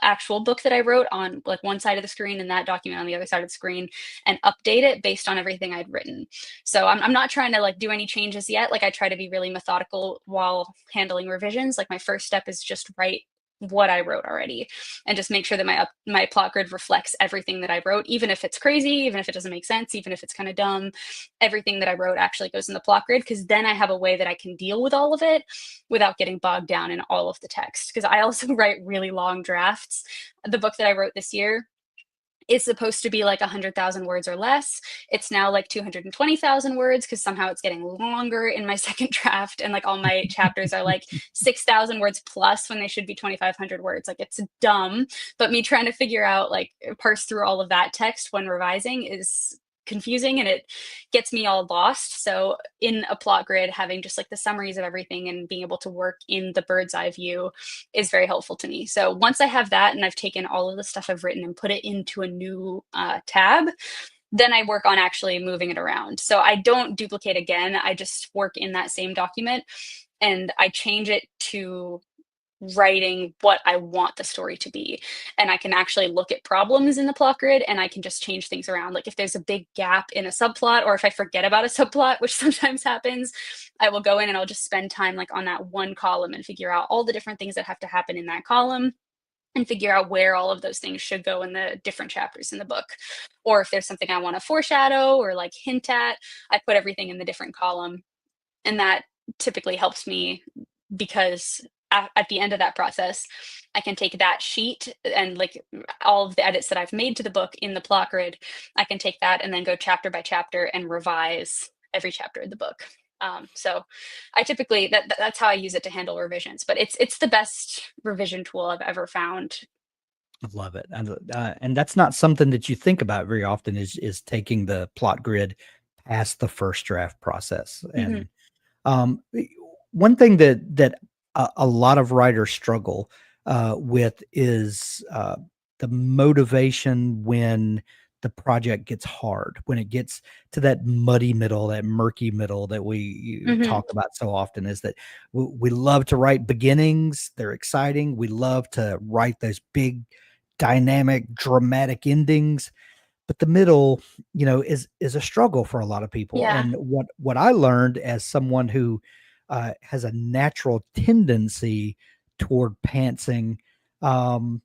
S2: actual book that I wrote on like one side of the screen and that document on the other side of the screen and update it based on everything I'd written. So I'm not trying to like do any changes yet. Like I try to be really methodical while handling revisions. Like my first step is just write what I wrote already and just make sure that my plot grid reflects everything that I wrote, even if it's crazy, even if it doesn't make sense, even if it's kind of dumb. Everything that I wrote actually goes in the plot grid because then I have a way that I can deal with all of it without getting bogged down in all of the text. Because I also write really long drafts. The book that I wrote this year is supposed to be like 100,000 words or less. It's now like 220,000 words because somehow it's getting longer in my second draft. And like all my chapters are like 6,000 words plus when they should be 2,500 words. Like it's dumb. But me trying to figure out, like, parse through all of that text when revising is confusing and it gets me all lost. So in a plot grid, having just like the summaries of everything and being able to work in the bird's eye view is very helpful to me. So once I have that and I've taken all of the stuff I've written and put it into a new tab, then I work on actually moving it around. So I don't duplicate again. I just work in that same document and I change it to writing what I want the story to be. And I can actually look at problems in the plot grid and I can just change things around. Like if there's a big gap in a subplot or if I forget about a subplot, which sometimes happens, I will go in and I'll just spend time like on that one column and figure out all the different things that have to happen in that column and figure out where all of those things should go in the different chapters in the book. Or if there's something I want to foreshadow or like hint at, I put everything in the different column. And that typically helps me because at the end of that process, I can take that sheet and like all of the edits that I've made to the book in the plot grid. I can take that and then go chapter by chapter and revise every chapter of the book. So I typically that's how I use it to handle revisions. But it's the best revision tool I've ever found.
S1: I love it. And that's not something that you think about very often is taking the plot grid past the first draft process.
S2: Hmm.
S1: And one thing that a lot of writers struggle with is the motivation when the project gets hard, when it gets to that muddy middle, that murky middle that we
S2: Hmm.
S1: talk about so often. Is that we love to write beginnings; they're exciting. We love to write those big, dynamic, dramatic endings, but the middle, is a struggle for a lot of people.
S2: Yeah.
S1: And what I learned as someone who has a natural tendency toward pantsing, um,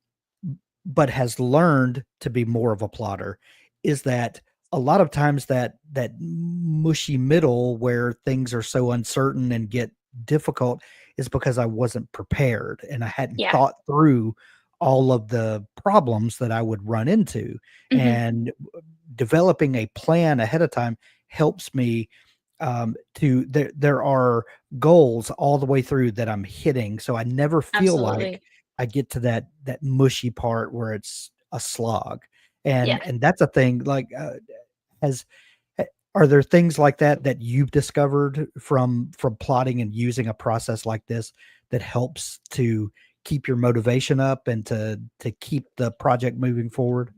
S1: but has learned to be more of a plotter, is that a lot of times that mushy middle where things are so uncertain and get difficult is because I wasn't prepared and I hadn't
S2: Yeah.
S1: thought through all of the problems that I would run into.
S2: Hmm.
S1: And developing a plan ahead of time helps me to there are goals all the way through that I'm hitting, so I never feel like
S2: Absolutely.
S1: I get to that mushy part where it's a slog.
S2: Yeah.
S1: And that's a thing, like, has are there things like that that you've discovered from plotting and using a process like this that helps to keep your motivation up and to keep the project moving forward?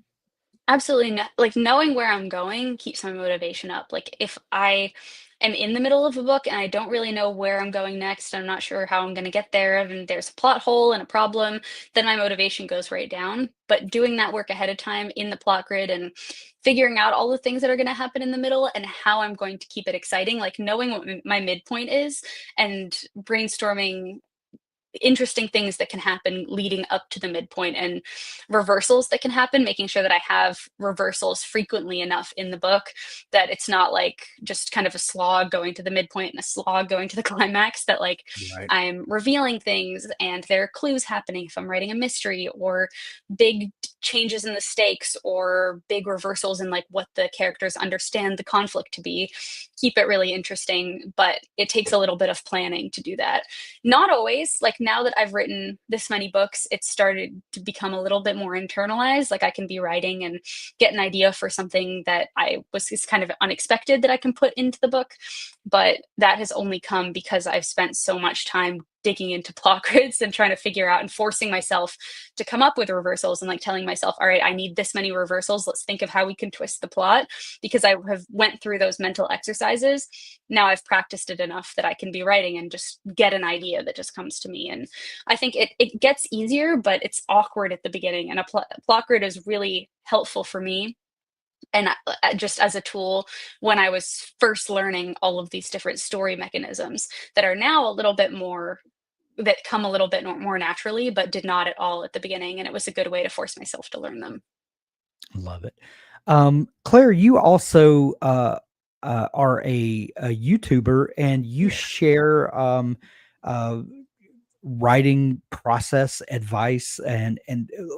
S2: Absolutely, like, knowing where I'm going keeps my motivation up. Like, if I am in the middle of a book and I don't really know where I'm going next, I'm not sure how I'm gonna get there, and there's a plot hole and a problem, then my motivation goes right down. But doing that work ahead of time in the plot grid and figuring out all the things that are gonna happen in the middle and how I'm going to keep it exciting, like, knowing what m my midpoint is and brainstorming interesting things that can happen leading up to the midpoint and reversals that can happen, making sure that I have reversals frequently enough in the book that it's not like just kind of a slog going to the midpoint and a slog going to the climax, that like
S1: Right.
S2: I'm revealing things and there are clues happening if I'm writing a mystery, or big changes in the stakes, or big reversals in like what the characters understand the conflict to be. Keep it really interesting, but it takes a little bit of planning to do that. Not always. Like, now that I've written this many books, it's started to become a little bit more internalized. Like, I can be writing and get an idea for something that I was is kind of unexpected that I can put into the book. But that has only come because I've spent so much time digging into plot grids and trying to figure out and forcing myself to come up with reversals, and like telling myself, all right, I need this many reversals. Let's think of how we can twist the plot, because I have went through those mental exercises. Now I've practiced it enough that I can be writing and just get an idea that just comes to me. And I think it gets easier, but it's awkward at the beginning. And plot grid is really helpful for me. And just as a tool when I was first learning all of these different story mechanisms that are now a little bit more, that come a little bit more naturally, but did not at all at the beginning. And it was a good way to force myself to learn them.
S1: Love it. Claire, you also are a YouTuber, and you
S2: Yeah.
S1: share uh, writing process advice. And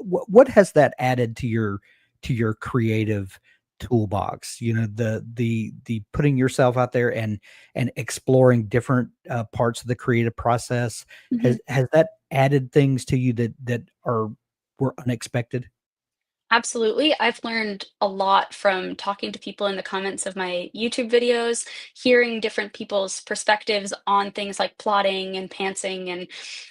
S1: what has that added to your creative toolbox? The putting yourself out there and exploring different parts of the creative process.
S2: Mhm.
S1: Has that added things to you that are were unexpected?
S2: Absolutely. I've learned a lot from talking to people in the comments of my YouTube videos, hearing different people's perspectives on things like plotting and pantsing. And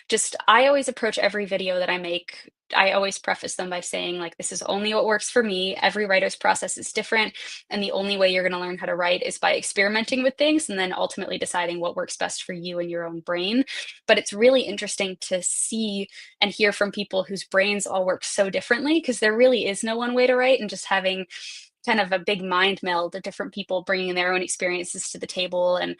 S2: just, I always approach every video that I make. I always preface them by saying, like, this is only what works for me. Every writer's process is different. And the only way you're going to learn how to write is by experimenting with things and then ultimately deciding what works best for you and your own brain. But it's really interesting to see and hear from people whose brains all work so differently, because there really is no one way to write. And just having kind of a big mind meld of different people bringing their own experiences to the table. And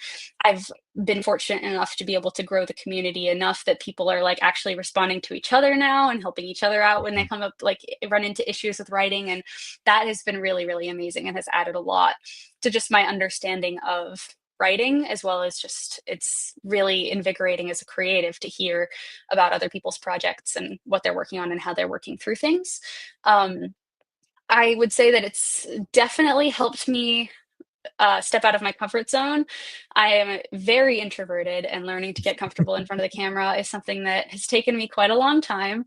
S2: I've been fortunate enough to be able to grow the community enough that people are like actually responding to each other now and helping each other out when they come up, like, run into issues with writing. And that has been really, really amazing and has added a lot to just my understanding of writing, as well as just it's really invigorating as a creative to hear about other people's projects and what they're working on and how they're working through things. Um, I would say that it's definitely helped me step out of my comfort zone. I am very introverted, and learning to get comfortable in front of the camera is something that has taken me quite a long time.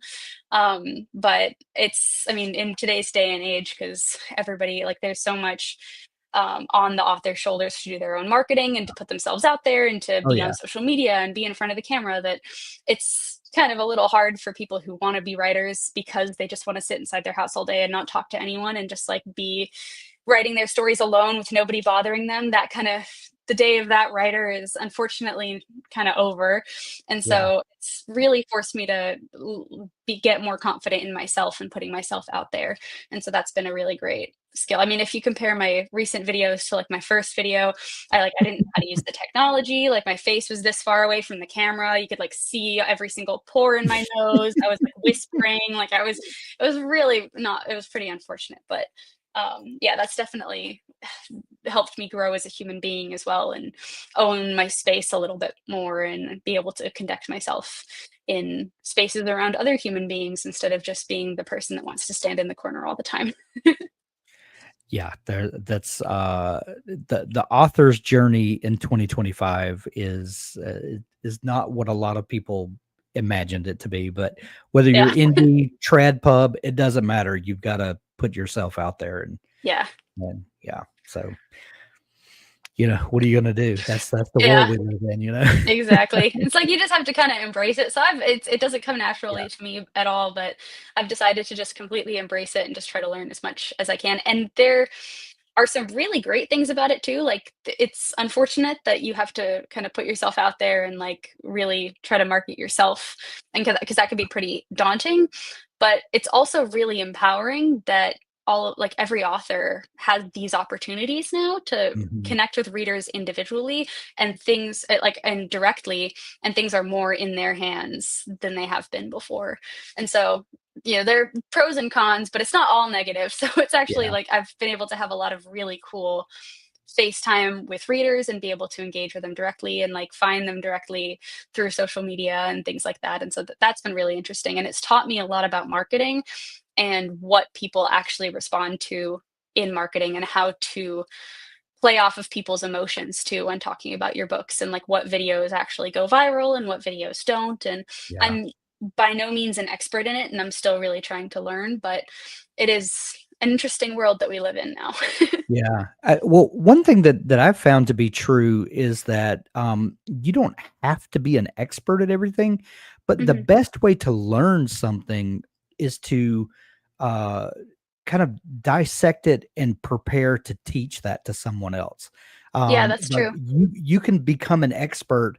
S2: But it's, I mean, in today's day and age, because everybody, like, there's so much on the author's shoulders to do their own marketing and to put themselves out there and to
S1: Oh
S2: be on
S1: yeah.
S2: social media and be in front of the camera, that it's kind of a little hard for people who want to be writers because they just want to sit inside their house all day and not talk to anyone and just like be writing their stories alone with nobody bothering them. That kind of, the day of that writer is unfortunately kind of over. And
S1: Yeah.
S2: so it's really forced me to get more confident in myself and putting myself out there. And so that's been a really great skill. I mean, if you compare my recent videos to like my first video, I didn't know how to use the technology. Like my face was this far away from the camera. You could like see every single pore in my nose. I was like whispering, it was really not, it was pretty unfortunate, but yeah, that's definitely helped me grow as a human being as well, and own my space a little bit more and be able to conduct myself in spaces around other human beings instead of just being the person that wants to stand in the corner all the time.
S1: Yeah, that's the author's journey in 2025 is not what a lot of people imagined it to be, but whether you're
S2: Yeah.
S1: indie, trad pub, it doesn't matter. You've got to put yourself out there
S2: Yeah.
S1: and yeah. So, what are you going to do? That's the world
S2: Yeah.
S1: we live in.
S2: Exactly. It's like you just have to kind of embrace it. So it doesn't come
S1: Yeah.
S2: naturally to me at all, but I've decided to just completely embrace it and just try to learn as much as I can. And there are some really great things about it too. Like it's unfortunate that you have to kind of put yourself out there and like really try to market yourself, and because that could be pretty daunting. But it's also really empowering that like every author has these opportunities now to
S1: Mhm.
S2: connect with readers individually and things like and directly, and things are more in their hands than they have been before. And so there are pros and cons, but it's not all negative. So it's actually
S1: Yeah.
S2: like I've been able to have a lot of really cool FaceTime with readers and be able to engage with them directly and like find them directly through social media and things like that. And so that's been really interesting. And it's taught me a lot about marketing and what people actually respond to in marketing and how to play off of people's emotions too when talking about your books, and like what videos actually go viral and what videos don't. And
S1: Yeah.
S2: I'm by no means an expert in it, and I'm still really trying to learn, but it is an interesting world that we live in now.
S1: Yeah. Well, one thing that I've found to be true is that you don't have to be an expert at everything, but the
S2: Hmm.
S1: best way to learn something is to uh, kind of dissect it and prepare to teach that to someone else.
S2: Yeah, that's
S1: Like
S2: true.
S1: you can become an expert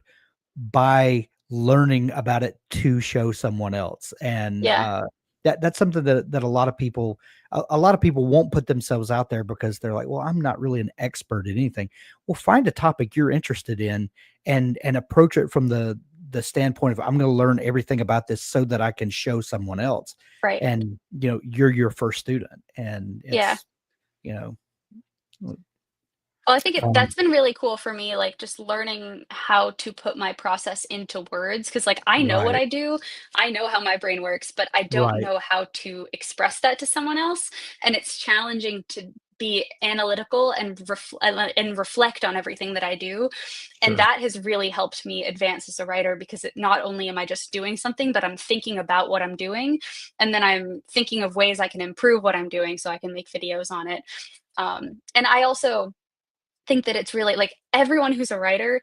S1: by learning about it to show someone else. And
S2: Yeah,
S1: that's something that a lot of people won't put themselves out there because they're like, well, I'm not really an expert at anything. Well, find a topic you're interested in and approach it from the standpoint of I'm going to learn everything about this so that I can show someone else.
S2: right.
S1: And you're your first student, and
S2: Yeah.
S1: it's you know
S2: Well, I think
S1: um,
S2: that's been really cool for me, like just learning how to put my process into words. Cause like I know what
S1: right,
S2: I do, I know how my brain works, but I don't
S1: right,
S2: know how to express that to someone else. And it's challenging to be analytical and reflect on everything that I do. And
S1: sure,
S2: that has really helped me advance as a writer, because not only am I just doing something, but I'm thinking about what I'm doing. And then I'm thinking of ways I can improve what I'm doing so I can make videos on it. And I also think that it's really like everyone who's a writer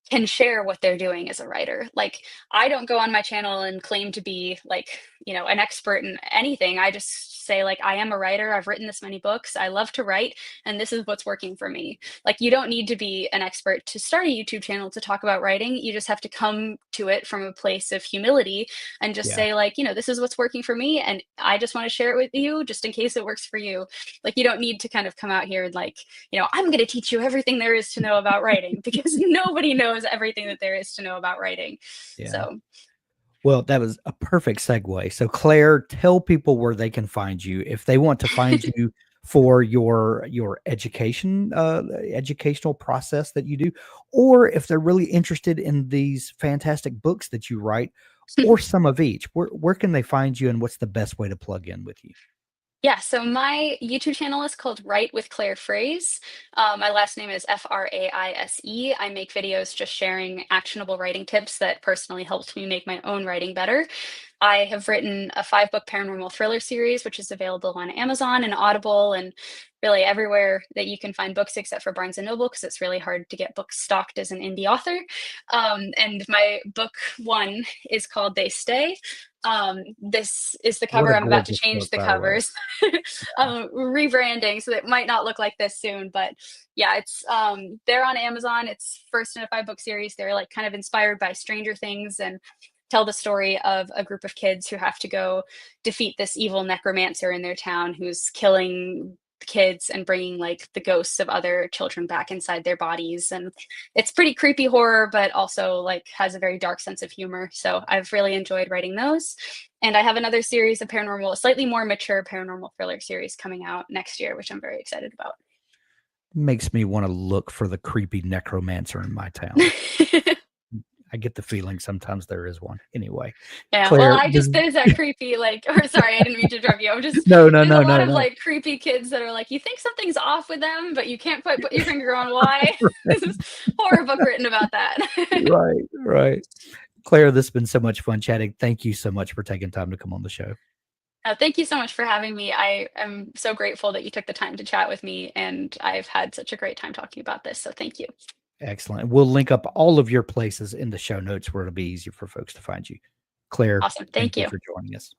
S2: can share what they're doing as a writer. Like, I don't go on my channel and claim to be like, an expert in anything. I just say, like, I am a writer. I've written this many books. I love to write, and this is what's working for me. Like, you don't need to be an expert to start a YouTube channel to talk about writing. You just have to come to it from a place of humility and just
S1: yeah,
S2: say, like, this is what's working for me. And I just want to share it with you just in case it works for you. Like, you don't need to kind of come out here and, like, I'm going to teach you everything there is to know about writing, because nobody knows everything that there is to know about writing.
S1: yeah.
S2: So,
S1: Well, that was a perfect segue. So, Claire, tell people where they can find you if they want to find you for your educational process that you do, or if they're really interested in these fantastic books that you write, or some of each, where can they find you, and what's the best way to plug in with you?
S2: Yeah, so my YouTube channel is called Write with Claire Fraise. My last name is Fraise. I make videos just sharing actionable writing tips that personally helped me make my own writing better. I have written a 5-book paranormal thriller series, which is available on Amazon and Audible and really everywhere that you can find books except for Barnes and Noble because it's really hard to get books stocked as an indie author. And my book one is called They Stay. This is the
S1: What
S2: cover.
S1: a
S2: I'm about to
S1: gorgeous
S2: change
S1: book,
S2: the
S1: by the way.
S2: covers. Rebranding, so it might not look like this soon, but yeah, it's they're on Amazon. It's first in a 5-book series. They're like kind of inspired by Stranger Things and tell the story of a group of kids who have to go defeat this evil necromancer in their town who's killing kids and bringing like the ghosts of other children back inside their bodies. And it's pretty creepy horror, but also like has a very dark sense of humor. So I've really enjoyed writing those. And I have another series of paranormal, a slightly more mature paranormal thriller series coming out next year, which I'm very excited about.
S1: Makes me want to look for the creepy necromancer in my town. I get the feeling sometimes there is one. Anyway,
S2: Yeah, well,
S1: Claire,
S2: there's that creepy, like, or sorry, I didn't mean to interrupt you. I'm just,
S1: no, no,
S2: there's a
S1: no,
S2: lot
S1: no,
S2: of
S1: no.
S2: like creepy kids that are like, you think something's off with them, but you can't quite put your finger on why. This is horror book written about that.
S1: Right, right. Claire, this has been so much fun chatting. Thank you so much for taking time to come on the show.
S2: Thank you so much for having me. I am so grateful that you took the time to chat with me, and I've had such a great time talking about this. So thank you.
S1: Excellent. We'll link up all of your places in the show notes where it'll be easier for folks to find you. Claire,
S2: Awesome.
S1: thank
S2: Thank
S1: you
S2: you.
S1: for joining us.